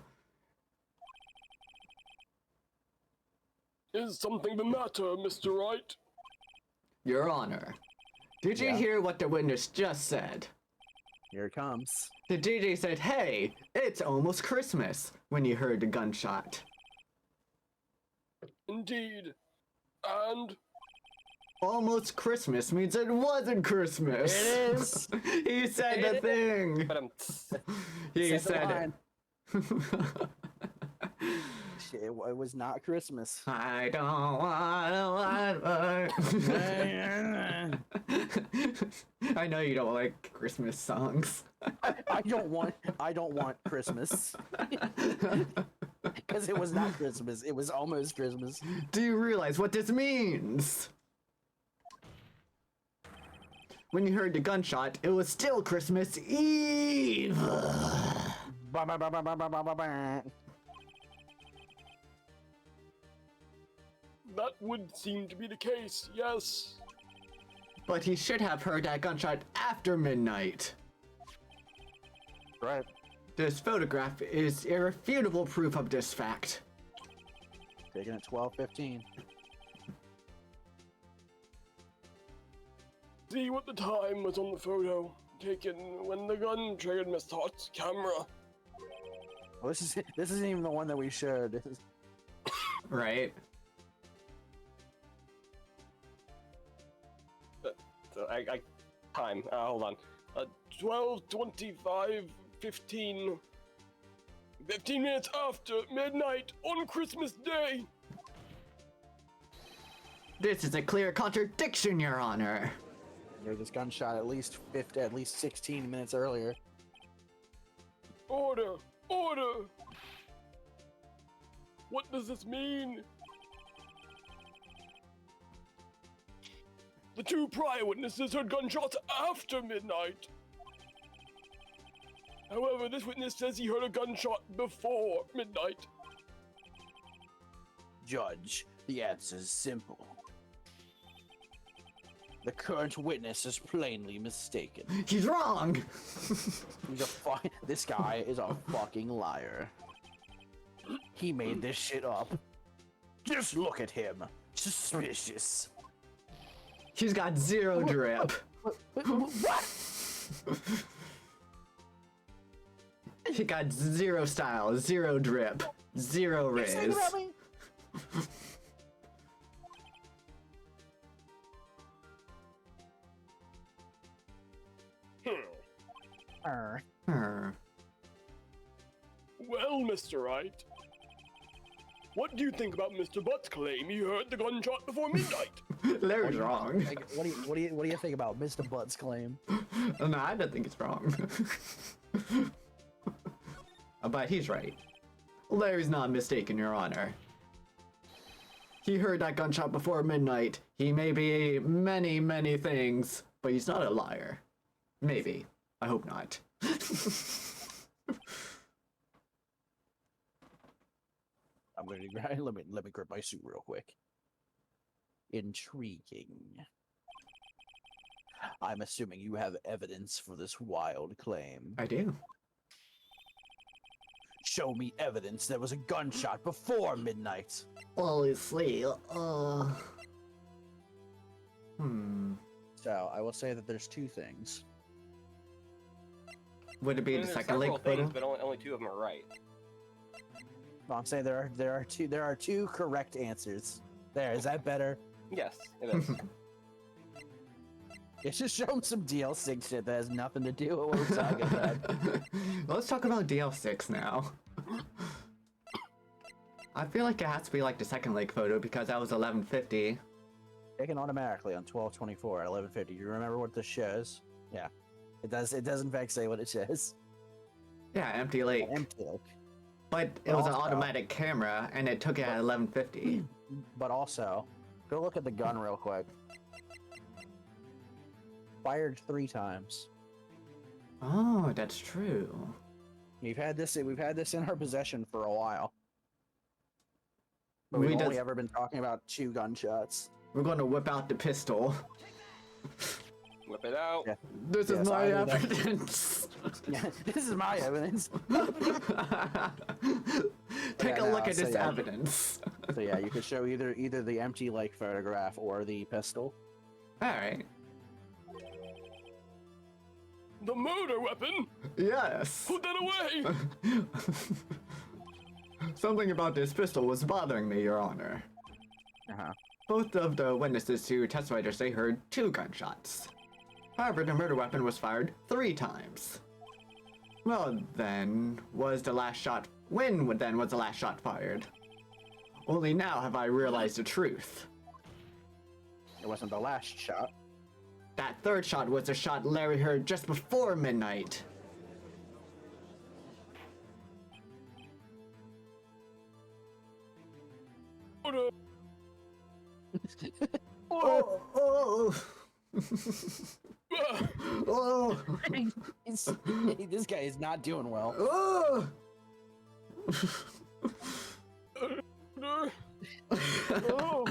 Is something the matter, Mr. Wright? Your Honor, did you Yeah. hear what the witness just said? Here it comes. The DJ said, "Hey, it's almost Christmas," when he heard the gunshot. Indeed. And Almost Christmas means it wasn't Christmas. It is. He said the thing. But He Said the said it. Shit, it was not Christmas. I don't want I know you don't like Christmas songs. I don't want Christmas. Because it was not Christmas. It was almost Christmas. Do you realize what this means? When you heard the gunshot, it was still Christmas Eve. Ba, ba, ba, ba, ba, ba, ba, ba. that would seem to be the case, yes. But he should have heard that gunshot after midnight. Right. This photograph is irrefutable proof of this fact. Taken at 12:15. See what the time was on the photo, taken when the gun triggered Miss Todd's camera. Well, this isn't even the one that we showed. This is Right? so time. Hold on. 12:25, 15 minutes after midnight on Christmas Day. This is a clear contradiction, Your Honor. this gunshot at least 16 minutes earlier. Order! Order! What does this mean? The two prior witnesses heard gunshots after midnight. However, this witness says he heard a gunshot before midnight. Judge, the answer's simple. The current witness is plainly mistaken. He's wrong! This guy is a fucking liar. He made this shit up. Just look at him. Suspicious. He's got zero drip. What? He got zero style, zero drip, zero You saying riz. about me? Her. Well, Mr. Wright, what do you think about Mr. Butt's claim he heard the gunshot before midnight? Larry's wrong. Like, what do you think about Mr. Butt's claim? No, I don't think it's wrong. But he's right. Larry's not mistaken, Your Honor. He heard that gunshot before midnight. He may be many, many things, but he's not a liar. Maybe. I hope not. I'm going to let me grip my suit real quick. Intriguing. I'm assuming you have evidence for this wild claim. I do. Show me evidence there was a gunshot before midnight. Obviously, So I will say that there's two things. Would it be the There's second several lake photo? things, but only two of them are right. No, I'm saying there are two correct answers. There, is that better? Yes, it is. It's just showing some DL6 shit that has nothing to do with what we're talking about. Let's talk about DL6 now. I feel like it has to be like the second lake photo because that was 1150. Taken automatically on 1224 at 1150. You remember what this shows? Yeah. It does in fact say what it says. Yeah, empty lake. Empty lake. But it was an Also- automatic camera and it took it at 1150. But also, go look at the gun real quick. Fired 3 times. Oh, that's true. We've had this in our possession for a while. But We we've only does- ever been talking about 2 gunshots. We're going to whip out the pistol. Whip it out. Yeah. This is Yes, my either that- evidence. Yeah, this is my evidence. Take Yeah, a no, look at so this yeah. evidence. So yeah, you could show either the empty lake photograph or the pistol. Alright. The murder weapon? Yes. Put that away! Something about this pistol was bothering me, Your Honor. Uh-huh. Both of the witnesses who testified to say heard 2 gunshots. However, the murder weapon was fired 3 times. Well, then, was the last shot... When then was the last shot fired? Only now have I realized the truth. It wasn't the last shot. That 3rd shot was the shot Larry heard just before midnight. Order! Oh! Oh! Ah, Oh! This guy is not doing well. Oh! order. Oh,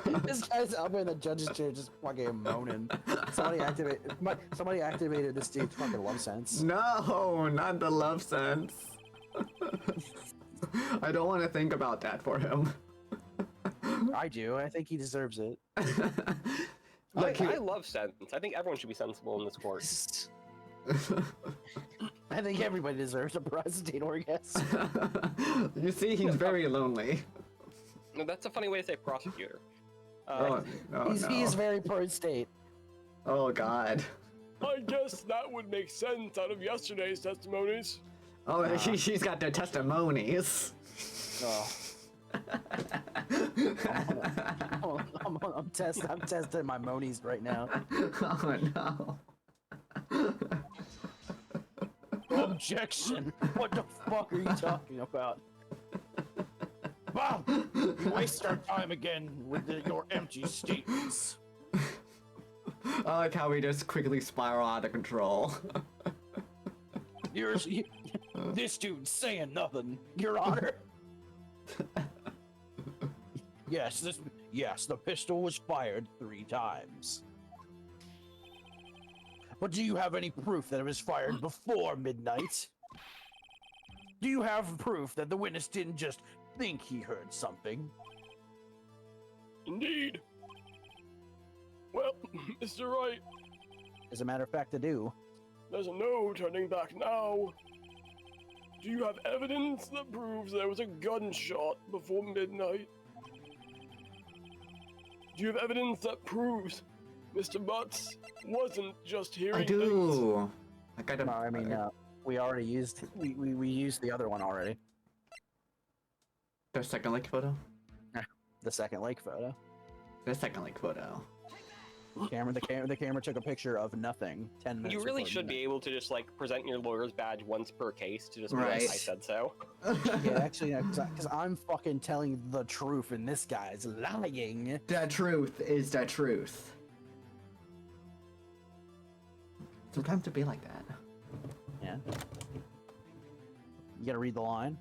fuck. This guy's up in the judge's chair just fucking moaning. Somebody activated this dude's fucking love sense. No, not the love sense. I don't want to think about that for him. I do. I think he deserves it. Look, I love sense. I think everyone should be sensible in this court. I think everybody deserves a prostate orgasm. you see, he's very lonely. No, that's a funny way to say prosecutor. Oh, no, He's very pro-state. Oh, God. I guess that would make sense out of yesterday's testimonies. Oh, he's got the testimonies. Oh. I'm testing my monies right now. Oh, no. Objection! What the fuck are you talking about? Bob, you waste our time again with your empty statements. I like how we just quickly spiral out of control. This dude's saying nothing, Your Honor. Yes, the pistol was fired 3 times. But do you have any proof that it was fired before midnight? Do you have proof that the witness didn't just think he heard something? Indeed. Well, Mr. Wright, As a matter of fact, I do. there's no turning back now. Do you have evidence that proves there was a gunshot before midnight? Do you have evidence that proves Mr. Butts wasn't just hearing I do. I gotta. No, I mean, we already used we used the other one already. The second lake photo? The second lake photo. The second lake photo. The camera took a picture of nothing 10 minutes. You really before should be midnight. able to just like present your lawyer's badge once per case to just be Right. like, I said so. Yeah, actually, because I'm fucking telling the truth and this guy's lying. The truth is the truth. Sometimes it be like that. Yeah. You gotta read the line.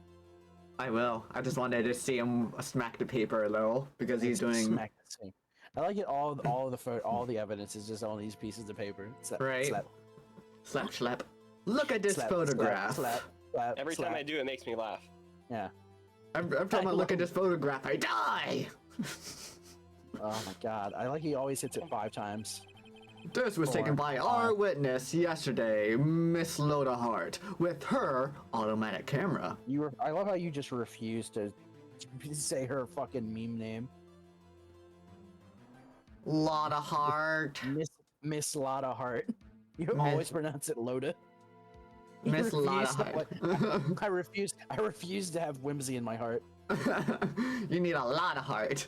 I will. I just wanted to see him smack the paper a little because he's doing Smack the scene. I like it. All the evidence is just on these pieces of paper. Slap, Right. Slap, slap slap. Look at this slap, photograph. Slap, slap, Every slap. time I do, it makes me laugh. Yeah. Every time I look at this photograph, I die. Oh my god. I like he always hits it 5 times. This was taken by our witness yesterday, Miss Loda Hart, with her automatic camera. I love how you just refuse to say her fucking meme name. Loda Hart. Miss Lotta Hart. You Miss- always pronounce it Loda. You Miss Loda refuse to- Hart. I refuse to have whimsy in my heart. You need a lot of heart.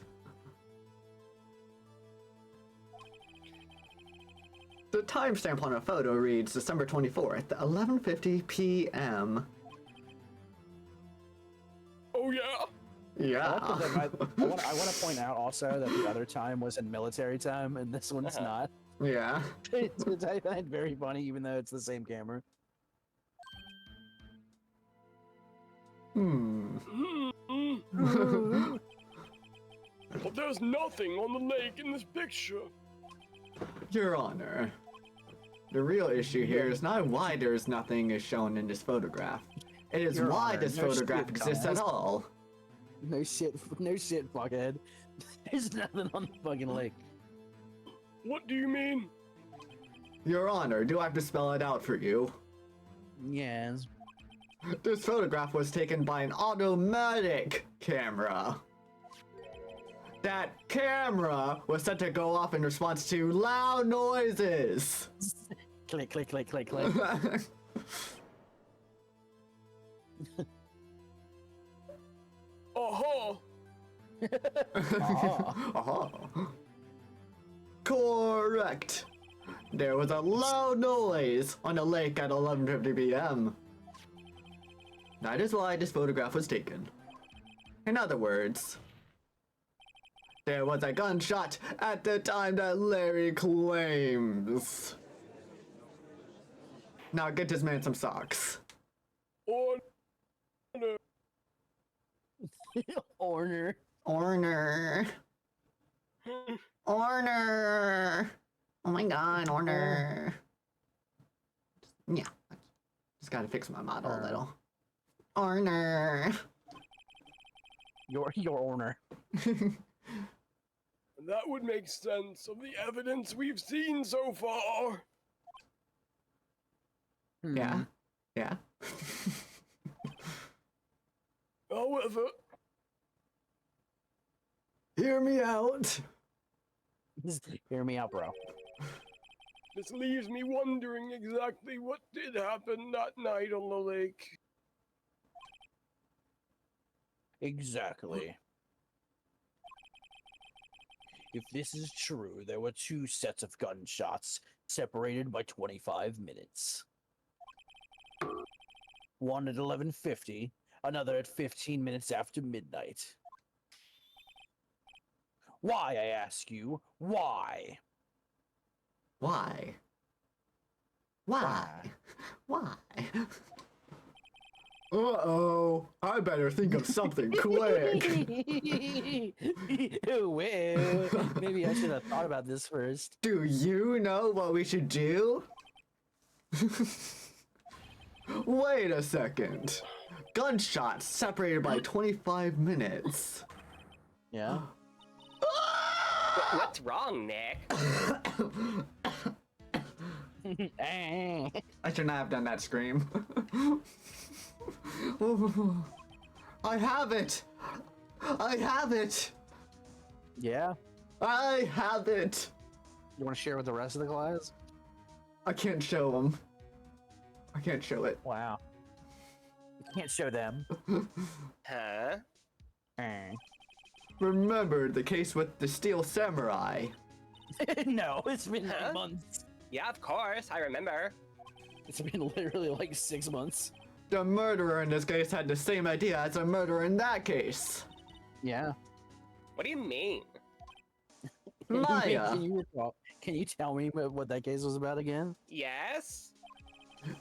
The timestamp on a photo reads December 24th, 11:50 p.m. Oh yeah? Yeah. I want to point out also that the other time was in military time, and this one's not. Yeah. It's I find very funny, even though it's the same camera. Hmm. Hmm. But there's nothing on the lake in this picture. Your Honor, the real issue here is not why there's nothing is shown in this photograph. It is Your why Honor, this no photograph shit, exists at dumbass. all. No shit, fuckhead. There's nothing on the fucking lake. What do you mean? Your Honor, do I have to spell it out for you? Yes. This photograph was taken by an automatic camera. That camera was set to go off in response to loud noises. Click, click, click, click, click. Uh-huh. Uh-huh. Correct. There was a loud noise on the lake at 11:50 p.m. That is why this photograph was taken. In other words, there was a gunshot at the time that Larry claims. Now get this man some socks. Order. Orner. Orner. Orner. Oh my god, Orner. Yeah. Just gotta fix my model a little. Orner. Your Orner. That would make sense of the evidence we've seen so far. Yeah. Yeah. However, Hear me out. Just hear me out, bro. this leaves me wondering exactly what did happen that night on the lake. Exactly. If this is true, there were 2 sets of gunshots, separated by 25 minutes. One at 11:50, another at 15 minutes after midnight. Why, I ask you, why? Why? Why? Why? Uh-oh. I better think of something quick. Well, maybe I should have thought about this first. Do you know what we should do? Wait a second. Gunshots separated by 25 minutes. Yeah. What's wrong, Nick? I should not have done that scream. I have it! I have it! Yeah? I have it! You want to share with the rest of the class? I can't show them. I can't show it. Wow. You can't show them. Huh? Remember the case with the Steel Samurai? No, it's been Huh? 9 months. Yeah, of course, I remember. It's been literally like 6 months. The murderer in this case had the same idea as the murderer in that case. Yeah. What do you mean? Maya, Can you tell me what that case was about again? Yes?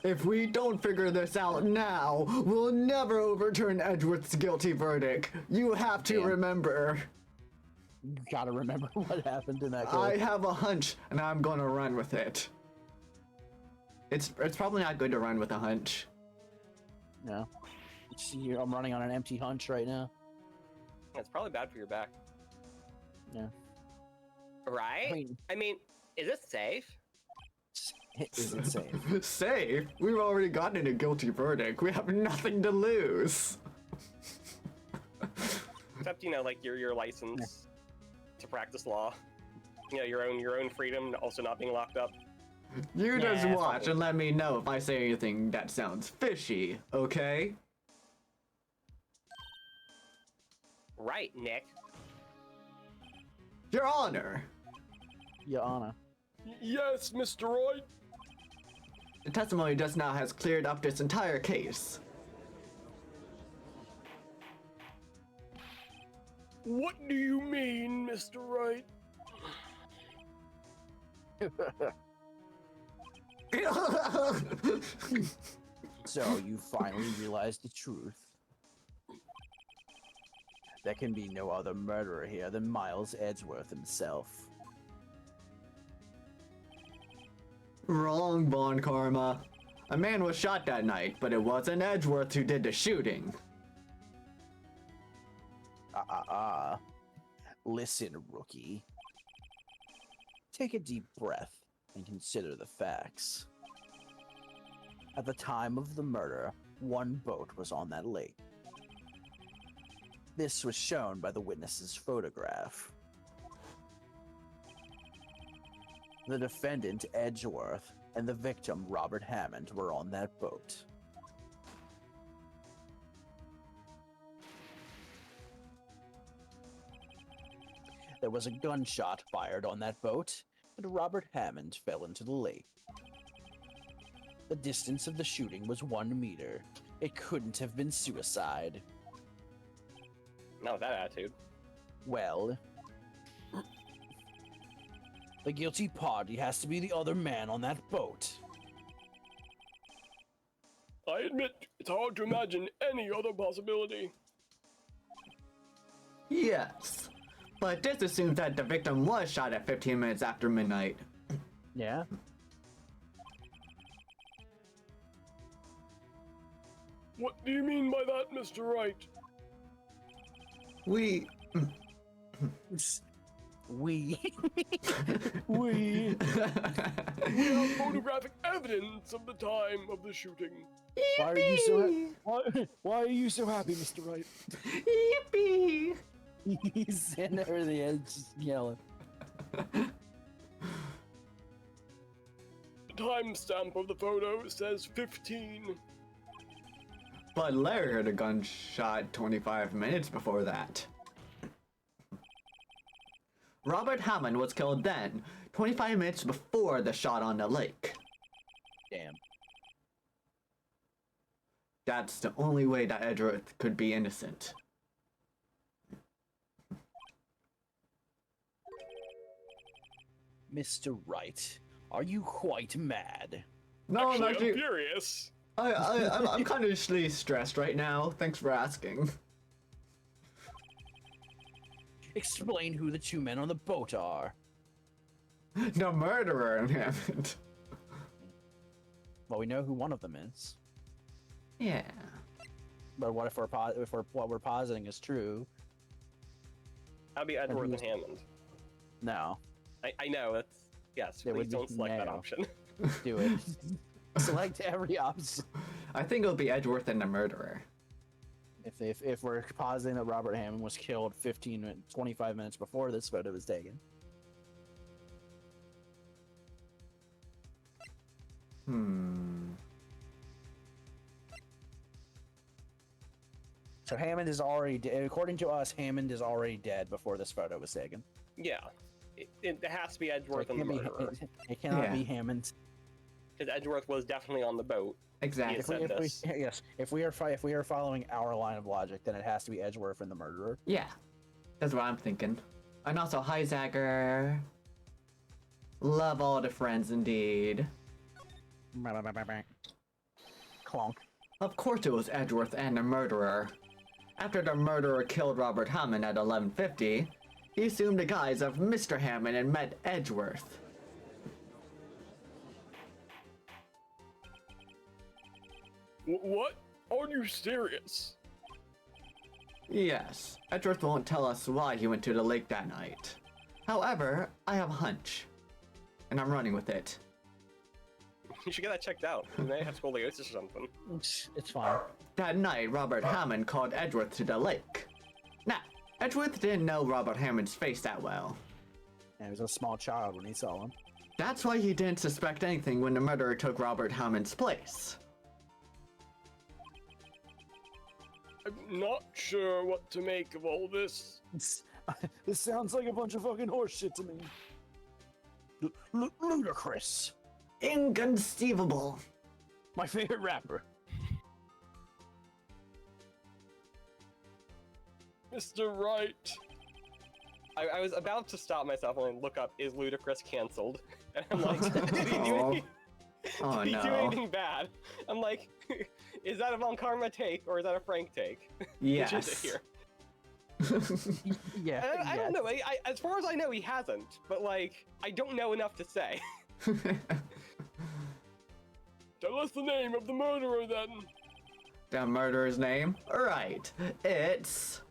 if we don't figure this out now, we'll never overturn Edgeworth's guilty verdict. You have to Damn. remember. You gotta remember what happened in that case. I have a hunch, and I'm gonna run with it. It's probably not good to run with a hunch. No. See, I'm running on an empty hunch right now. That's probably bad for your back. Yeah. Right? I mean, is it safe? Is it safe? Safe? We've already gotten a guilty verdict. We have nothing to lose. Except, you know, like your license to practice law. You know, your own freedom, also not being locked up. You just Yeah, watch and let me know if I say anything that sounds fishy, okay? Right, Nick. Your Honor, Your Honor. Yes, Mr. Wright. the testimony just now has cleared up this entire case. What do you mean, Mr. Wright? So you finally realized the truth. There can be no other murderer here than Miles Edgeworth himself. Wrong, Von Karma. A man was shot that night, but it wasn't Edgeworth who did the shooting. Listen, rookie. Take a deep breath and consider the facts. At the time of the murder, one boat was on that lake. This was shown by the witness's photograph. The defendant, Edgeworth, and the victim, Robert Hammond, were on that boat. There was a gunshot fired on that boat, and Robert Hammond fell into the lake. The distance of the shooting was 1 meter. It couldn't have been suicide. Not with that attitude. Well, the guilty party has to be the other man on that boat. I admit, it's hard to imagine any other possibility. Yes. But this assumes that the victim was shot at 15 minutes after midnight. Yeah? What do you mean by that, Mr. Wright? We... We. We have photographic evidence of the time of the shooting. Why are you so why are you so happy, Mr. Wright? Yippee! He's sitting over the edge just yelling. The timestamp of the photo says 15. But Larry heard a gunshot 25 minutes before that. Robert Hammond was killed then, 25 minutes before the shot on the lake. Damn. That's the only way that Edgeworth could be innocent. Mr. Wright, are you quite mad? No, Actually, I'm actually... I'm furious. I'm kind of stressed right now. Thanks for asking. Explain who the two men on the boat are. The murderer and Hammond. Well, we know who one of them is. Yeah. But what if what we're positing is true? That'd be Edgeworth and who's- Hammond. No. I know, that's... Yes, It please would be don't select that no. option. Do it. Select every option. I think it'll be Edgeworth and the murderer. If we're positing that Robert Hammond was killed 25 minutes before this photo was taken. So Hammond is already dead. According to us, Hammond is already dead before this photo was taken. Yeah. It has to be So Edgeworth and the murderer. it cannot Yeah. be Hammond. Because Edgeworth was definitely on the boat. Exactly. Said this. If we are following our line of logic, then it has to be Edgeworth and the murderer. Yeah. That's what I'm thinking. And also, hi, Zagger. Love all the friends indeed. Clonk. Of course it was Edgeworth and the murderer. After the murderer killed Robert Hammond at 11:50, he assumed the guise of Mr. Hammond and met Edgeworth. What? Are you serious? Yes, Edgeworth won't tell us why he went to the lake that night. However, I have a hunch, and I'm running with it. You should get that checked out. You may have scoliosis or something. It's fine. That night, Robert Hammond called Edgeworth to the lake. Now, Edgeworth didn't know Robert Hammond's face that well. And he was a small child when he saw him. That's why he didn't suspect anything when the murderer took Robert Hammond's place. I'm not sure what to make of all this. This sounds like a bunch of fucking horseshit to me. Ludicrous. Inconceivable. My favorite rapper. Mr. Wright. I was about to stop myself and look up, is Ludacris cancelled? And I'm like, did he do Oh. anything? Oh did he do no. anything bad? I'm like, is that a Von Karma take or is that a Frank take? Which is it Yes. here? Yeah. I don't know. As far as I know, he hasn't. But like, I don't know enough to say. Tell us the name of the murderer then. The murderer's name? Right. It's.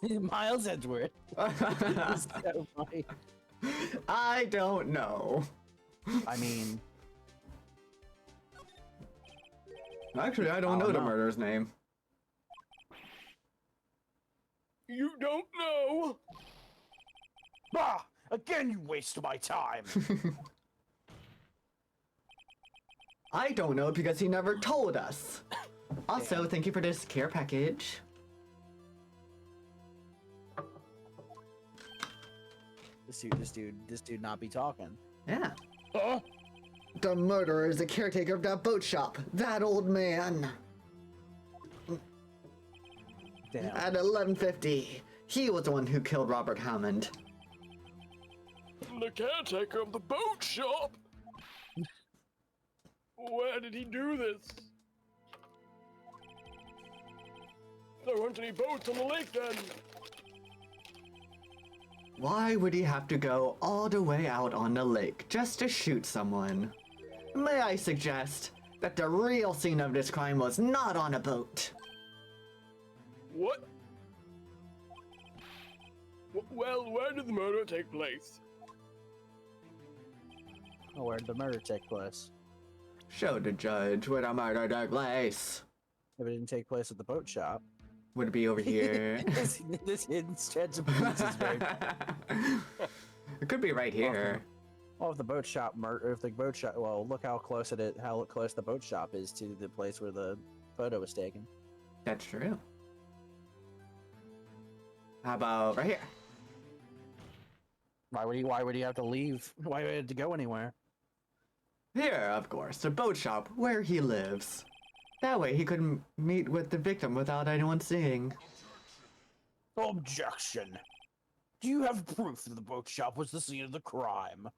Miles Edgeworth. That's so funny. I don't know. I mean, Actually, I don't know the murderer's name. You don't know? Bah! Again, you waste my time. I don't know because he never told us. Also, thank you for this care package. this dude not be talking. Yeah. Huh? The murderer is the caretaker of that boat shop. That old man. Damn. At 11:50, he was the one who killed Robert Hammond. The caretaker of the boat shop? Where did he do this? There weren't any boats on the lake then. Why would he have to go all the way out on the lake just to shoot someone? May I suggest that the real scene of this crime was not on a boat? What? Well, where did the murder take place? Oh, where did the murder take place? Show the judge where the murder took place. If it didn't take place at the boat shop. Would it be over here? this hidden stretch of boots is very. It could be right here. Well, if the boat shop if the boat shop, well, look how close how close the boat shop is to the place where the photo was taken. That's true. How about right here? Why would he have to leave? Why would he have to go anywhere? Here, of course, the boat shop where he lives. That way he could meet with the victim without anyone seeing. Objection. Do you have proof that the boat shop was the scene of the crime?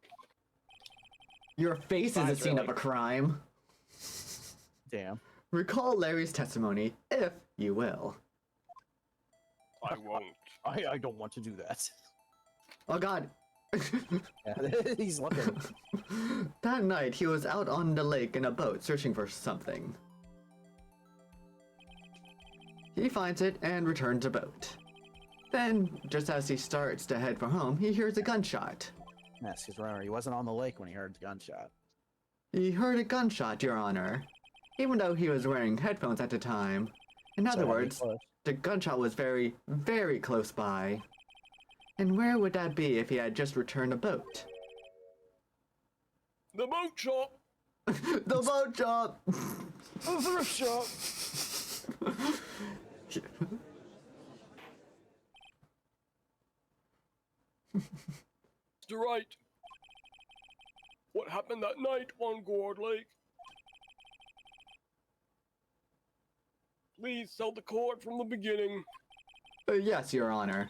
Your face is the Mine's scene of really- a crime. Damn. Recall Larry's testimony, if you will. I won't. I don't want to do that. Oh god. Yeah, he's looking. That night he was out on the lake in a boat searching for something. He finds it and returns the boat. Then, just as he starts to head for home, he hears a gunshot. Yes, because remember, he wasn't on the lake when he heard the gunshot. He heard a gunshot, Your Honor, even though he was wearing headphones at the time. In other So, words, close. the gunshot was very, very close by. And where would that be if he had just returned a boat? The boat shop! The boat shop! The thrift shop! Mr. Wright, what happened that night on Gourd Lake? Please tell the court from the beginning. Yes, Your Honor.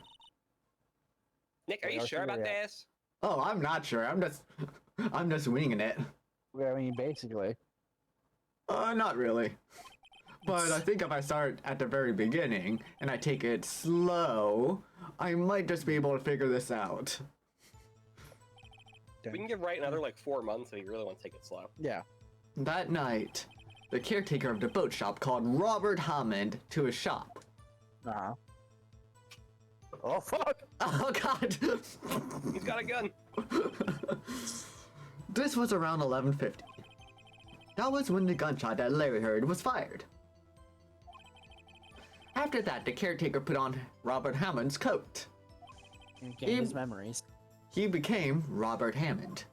Nick, are you sure about this? Oh, I'm not sure. I'm just winging it. I mean, basically. Not really. But I think if I start at the very beginning and I take it slow, I might just be able to figure this out. We can give Wright another like 4 months if he really wants to take it slow. Yeah. That night, the caretaker of the boat shop called Robert Hammond to his shop. Uh-huh. Oh, fuck! Oh god! He's got a gun. This was around 11:50. That was when the gunshot that Larry heard was fired. After that, the caretaker put on Robert Hammond's coat. And gained his memories. He became Robert Hammond.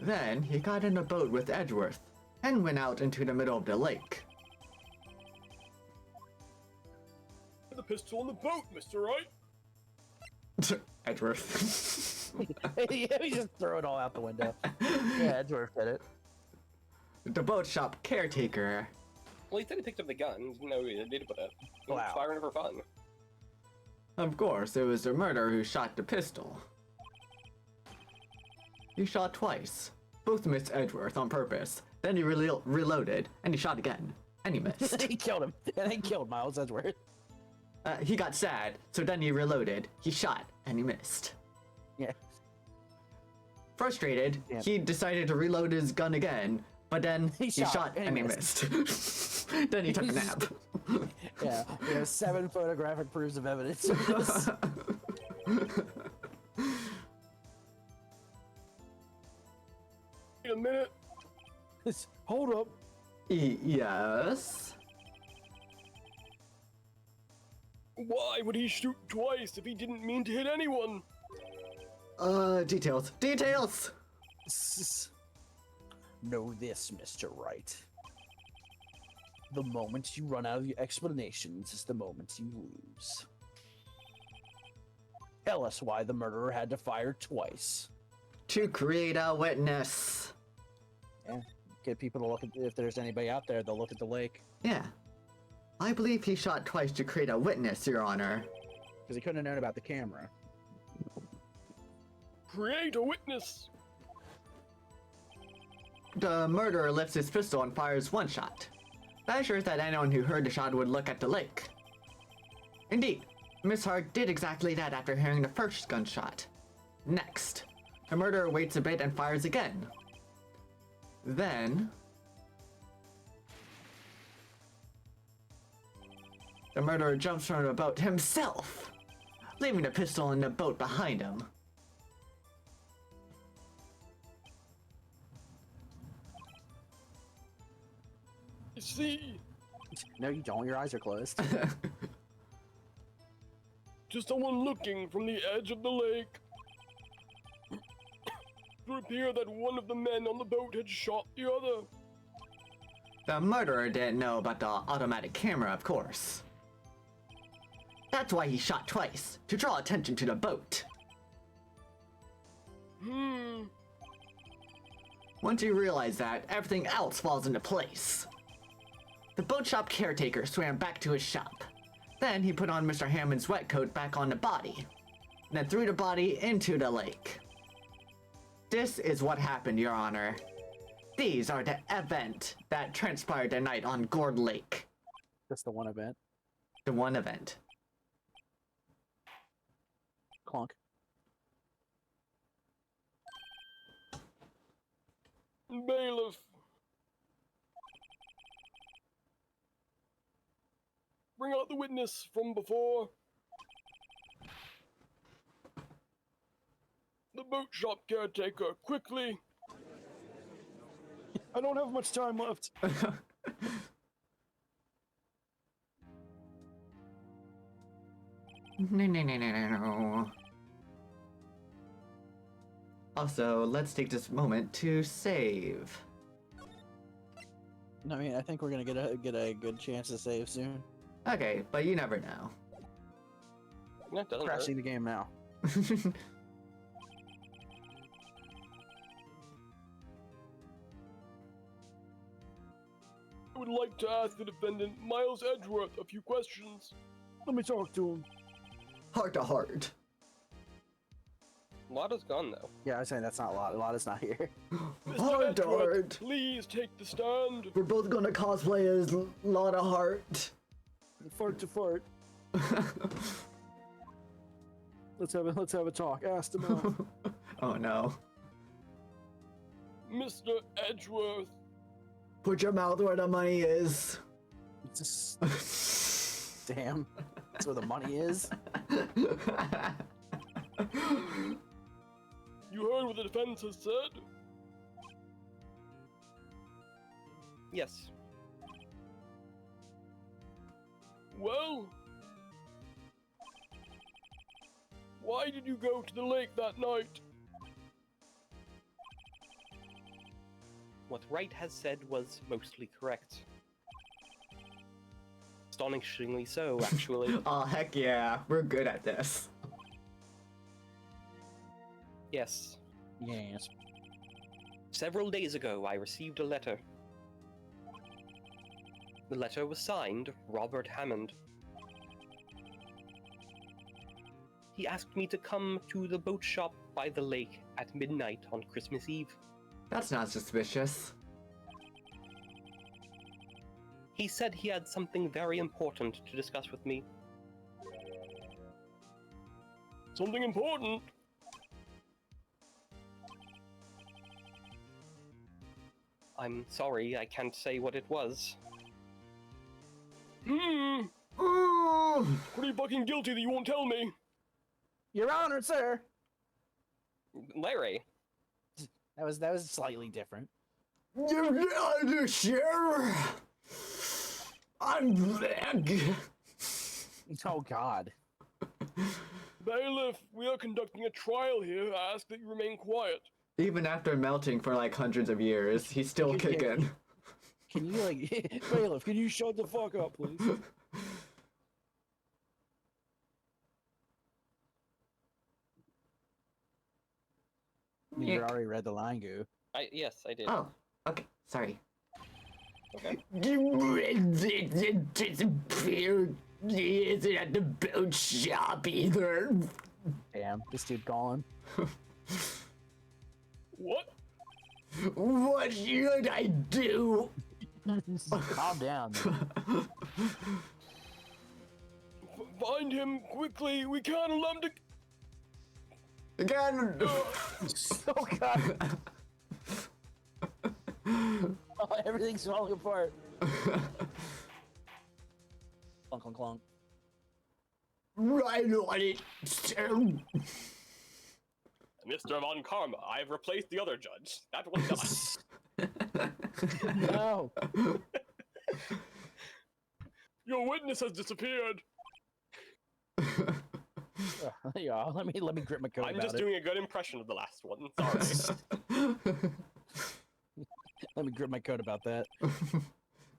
Then he got in a boat with Edgeworth and went out into the middle of the lake. The pistol in the boat, Mr. Wright. Edgeworth. Yeah, we just throw it all out the window. Yeah, Edgeworth did it. The boat shop caretaker. Well, he said he picked up the gun. He didn't know he did put it. He was Wow. firing it for fun. Of course, it was the murderer who shot the pistol. He shot twice. Both missed Edgeworth on purpose. Then he reloaded, and he shot again. And he missed. He killed him. And he killed Miles Edgeworth. He got sad, so then he reloaded. He shot, and he missed. Yeah. Frustrated, Yeah. he decided to reload his gun again, but then he shot and he missed. Then he took a nap. Yeah, we have 7 photographic proofs of evidence of this. Wait a minute. Hold up. Yes. Why would he shoot twice if he didn't mean to hit anyone? Details. Details! Know this, Mr. Wright. The moment you run out of your explanations is the moment you lose. Tell us why the murderer had to fire twice. To create a witness. Yeah, get people to look at, if there's anybody out there, they'll look at the lake. Yeah. I believe he shot twice to create a witness, Your Honor. Because he couldn't have known about the camera. Create a witness. The murderer lifts his pistol and fires one shot. That assures that anyone who heard the shot would look at the lake. Indeed, Miss Hart did exactly that after hearing the first gunshot. Next, the murderer waits a bit and fires again. Then, the murderer jumps from the boat himself, leaving the pistol in the boat behind him. You see, No, you don't. Your eyes are closed. to someone looking from the edge of the lake. It would appear that one of the men on the boat had shot the other. The murderer didn't know about the automatic camera, of course. That's why he shot twice, to draw attention to the boat. Once you realize that, everything else falls into place. The boat shop caretaker swam back to his shop. Then he put on Mr. Hammond's wet coat back on the body, then threw the body into the lake. This is what happened, Your Honor. These are the event that transpired that night on Gourd Lake. That's the one event. The one event. Clunk. Bailiff. Bring out the witness from before. The boat shop caretaker, quickly. I don't have much time left. No. Also, let's take this moment to save. I mean, I think we're gonna get a good chance to save soon. Okay, but you never know. No, it doesn't Crashing hurt. the game now. I would like to ask the defendant, Miles Edgeworth, a few questions. Let me talk to him. Heart to heart. Lada's gone though. Yeah, I was saying that's not Lot. Lotta's not here. Mr. Heart to Edgeworth, heart. please take the stand. We're both gonna cosplay as Lotta Heart. Fart to fart. Let's have a talk. Ask him out. Oh no. Mr. Edgeworth, Put your mouth where the money is. Damn. That's where the money is. you heard what the defense has said? Yes. Well, why did you go to the lake that night? What Wright has said was mostly correct. Astonishingly so, actually. Oh heck yeah, we're good at this. Yes. Yes. Several days ago, I received a letter. The letter was signed Robert Hammond. He asked me to come to the boat shop by the lake at midnight on Christmas Eve. That's not suspicious. He said he had something very important to discuss with me. something important. I'm sorry, I can't say what it was. Hmm. Ooh, What are you fucking guilty that you won't tell me? Your Honor, sir. Larry, That was slightly different. you're not sure. I'm back. Oh God. Bailiff, we are conducting a trial here. I ask that you remain quiet. Even after melting for like hundreds of years, he's still Yeah. kicking. Can you like, bailiff? Can you shut the fuck up, please? You already read the line, Goo. yes, I did. Oh, okay. Sorry. Okay. It disappeared. He isn't at the boat shop either. Damn, this dude gone. What? What should I do? Calm down. Find him quickly. We can't allow him to. Again. Oh God. Oh, everything's falling apart. Clunk, clunk, clunk. Right on it, sir. Mr. Von Karma, I've replaced the other judge. That was done. No. Your witness has disappeared. Yeah, let me grip my coat I'm about just it. doing a good impression of the last one. Sorry. Let me grip my coat about that.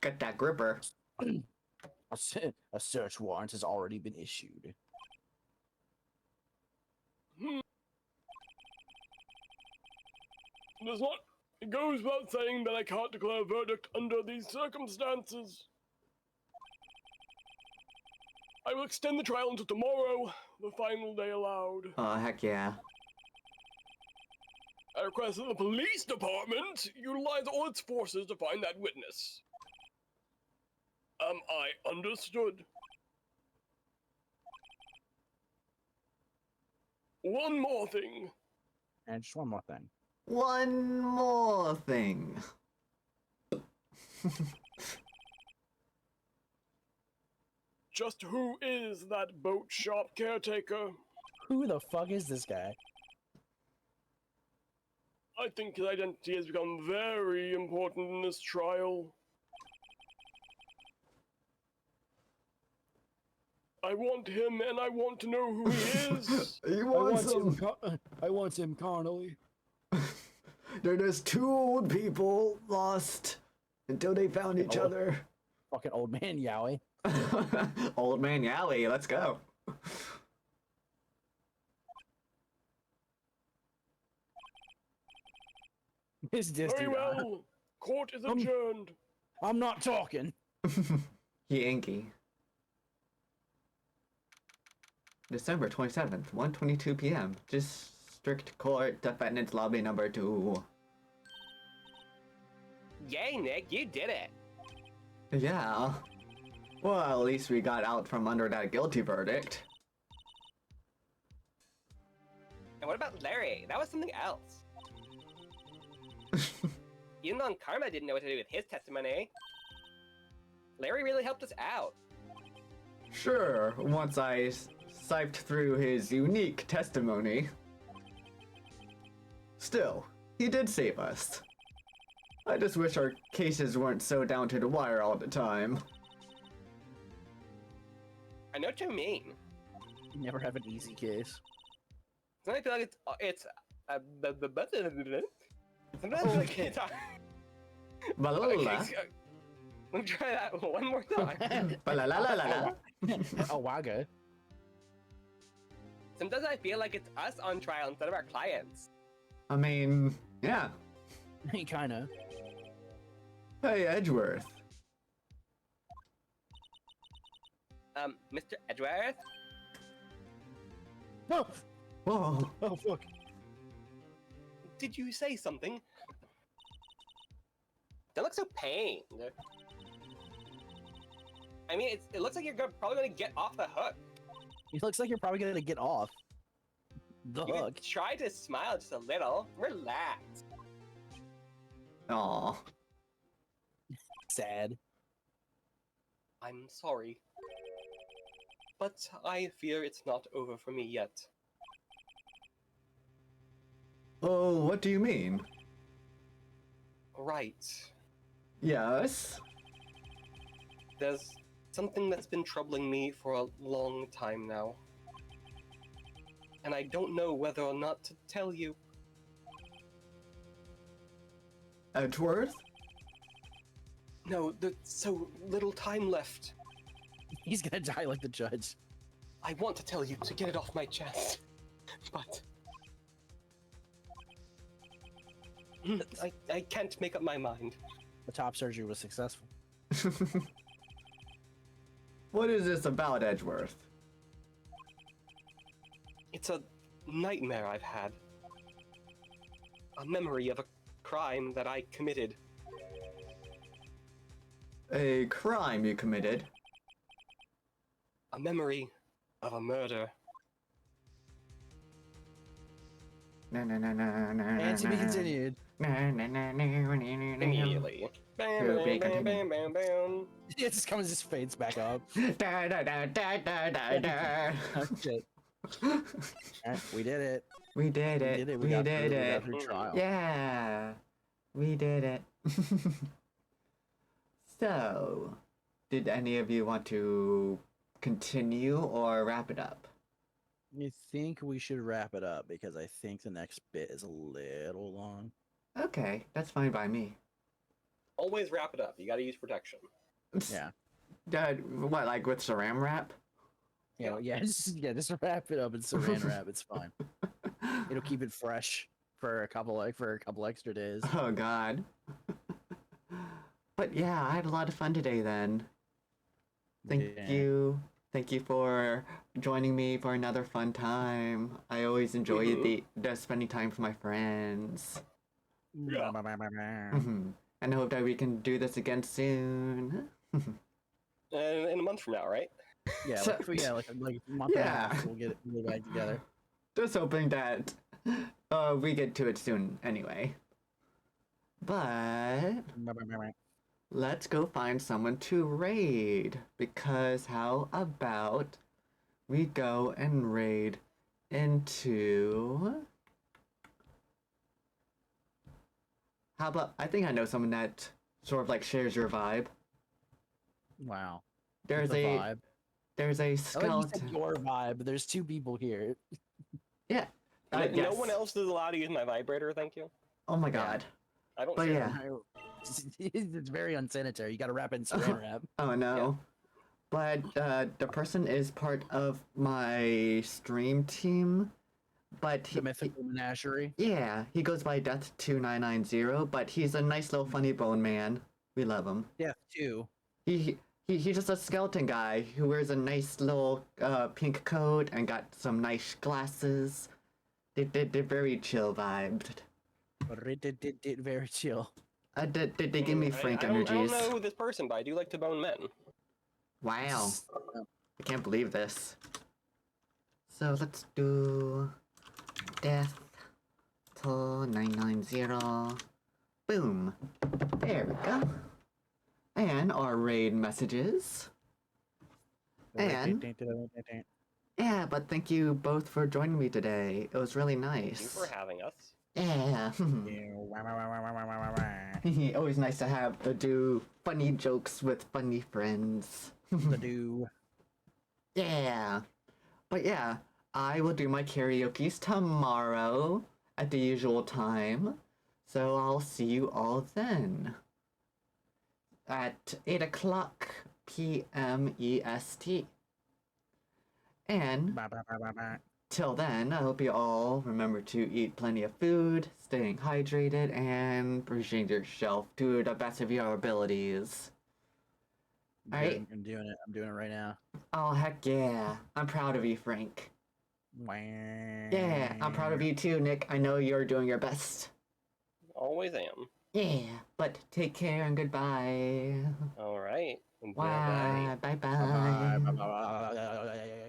Get that gripper. A search warrant has already been issued. There's not. It goes without saying that I can't declare a verdict under these circumstances. I will extend the trial until tomorrow, the final day allowed. Oh, heck yeah. I request that the police department utilize all its forces to find that witness. Am I understood? One more thing. And just one more thing. One more thing. Just who is that boat shop caretaker? Who the fuck is this guy? I think his identity has become very important in this trial. I want him, and I want to know who he is. He wants him. I want him carnally. They're just two old people lost until they found each Oh. other. Fucking old man Yowie. Old man Yowie, let's go. Is this Very dude on? well. Court is adjourned. I'm not talking. Yankee. December 27th, 1:22 p.m. District Court, Defendant's Lobby number 2. Yay, Nick, you did it. Yeah. Well, at least we got out from under that guilty verdict. And what about Larry? That was something else. Even though Karma didn't know what to do with his testimony, Larry really helped us out. Sure, once I siphoned through his unique testimony. Still, he did save us. I just wish our cases weren't so down to the wire all the time. I know what you mean. You never have an easy case. Sometimes I feel like it's sometimes I feel like it's Ba-la-la-la. okay, so, let me try that one more time. Ba-la-la-la-la. Oh, Waga. Sometimes I feel like it's us on trial instead of our clients. I mean, yeah. Kinda. Hey, Edgeworth. Mr. Edgeworth? Oh, Whoa. oh fuck. Did you say something? Don't look so pained. I mean, it looks like you're probably gonna get off the hook. It looks like you're probably gonna get off. The You hook. can try to smile just a little. Relax. Aw. Sad. I'm sorry. But I fear it's not over for me yet. Oh, what do you mean? Right. Yes? There's something that's been troubling me for a long time now. And I don't know whether or not to tell you. Edgeworth? No, there's so little time left. He's gonna die like the judge. I want to tell you to get it off my chest. But... I can't make up my mind. The top surgery was successful. What is this about, Edgeworth? It's a nightmare I've had. A memory of a crime that I committed. A crime you committed? A memory of a murder. Na na na na na. And to be continued. Na na na na na na na. Immediately. Bam, To bam, be bam, continued. bam, bam, bam. It just comes, just fades back up. Da da da da da da da. Oh, shit. Alright, we did it. We did We it. did it. We got did through, we it. got through trial. Yeah, we did it. So, did any of you want to continue or wrap it up? I think we should wrap it up because I think the next bit is a little long. Okay, that's fine by me. Always wrap it up. You gotta use protection. Yeah. What, like with saran wrap? Yeah, just wrap it up in saran wrap. It's fine. It'll keep it fresh for a couple extra days. Oh God. But yeah, I had a lot of fun today then. Thank Yeah. you. Thank you for joining me for another fun time. I always enjoy the spending time with my friends. Yeah. And I hope that we can do this again soon. In a month from now, right? Yeah, So- like a month and a half, Yeah. we'll get it back together. Just hoping that we get to it soon anyway. But let's go find someone to raid. Because how about we go and raid into... How about... I think I know someone that sort of like shares your vibe. Wow. There's The a... vibe. There's a I like you said skeleton. your vibe, but there's two people here. Yeah. No yes. one else is allowed to use my vibrator, thank you. Oh my Yeah. god. I don't But share. yeah. It's very unsanitary. You gotta wrap it in saran wrap. Oh no. But the person is part of my stream team. But The mythical menagerie. yeah, he goes by Death2990, but he's a nice little funny bone man. We love him. Death 2. He's just a skeleton guy who wears a nice little pink coat and got some nice glasses. They're very chill vibed. Very chill. They give me Frank I energies. don't know who this person, but I do like to bone men. Wow. I can't believe this. So let's do Death to 990. Boom. There we go. And our raid messages. And yeah, but thank you both for joining me today. It was really Thank you nice. for having us. Yeah. Always nice to have to do funny jokes with funny friends. The do. Yeah. But yeah, I will do my karaoke's tomorrow at the usual time. So I'll see you all then. At 8 o'clock p.m. EST. And till then, I hope you all remember to eat plenty of food, staying hydrated, and pushing yourself to the best of your abilities. Alright. I'm doing it. I'm doing it right now. Oh, heck yeah. I'm proud of you, Frank. Yeah, I'm proud of you too, Nick. I know you're doing your best. Always am. Yeah, but take care and goodbye. Alright. Bye. Bye-bye. Bye-bye.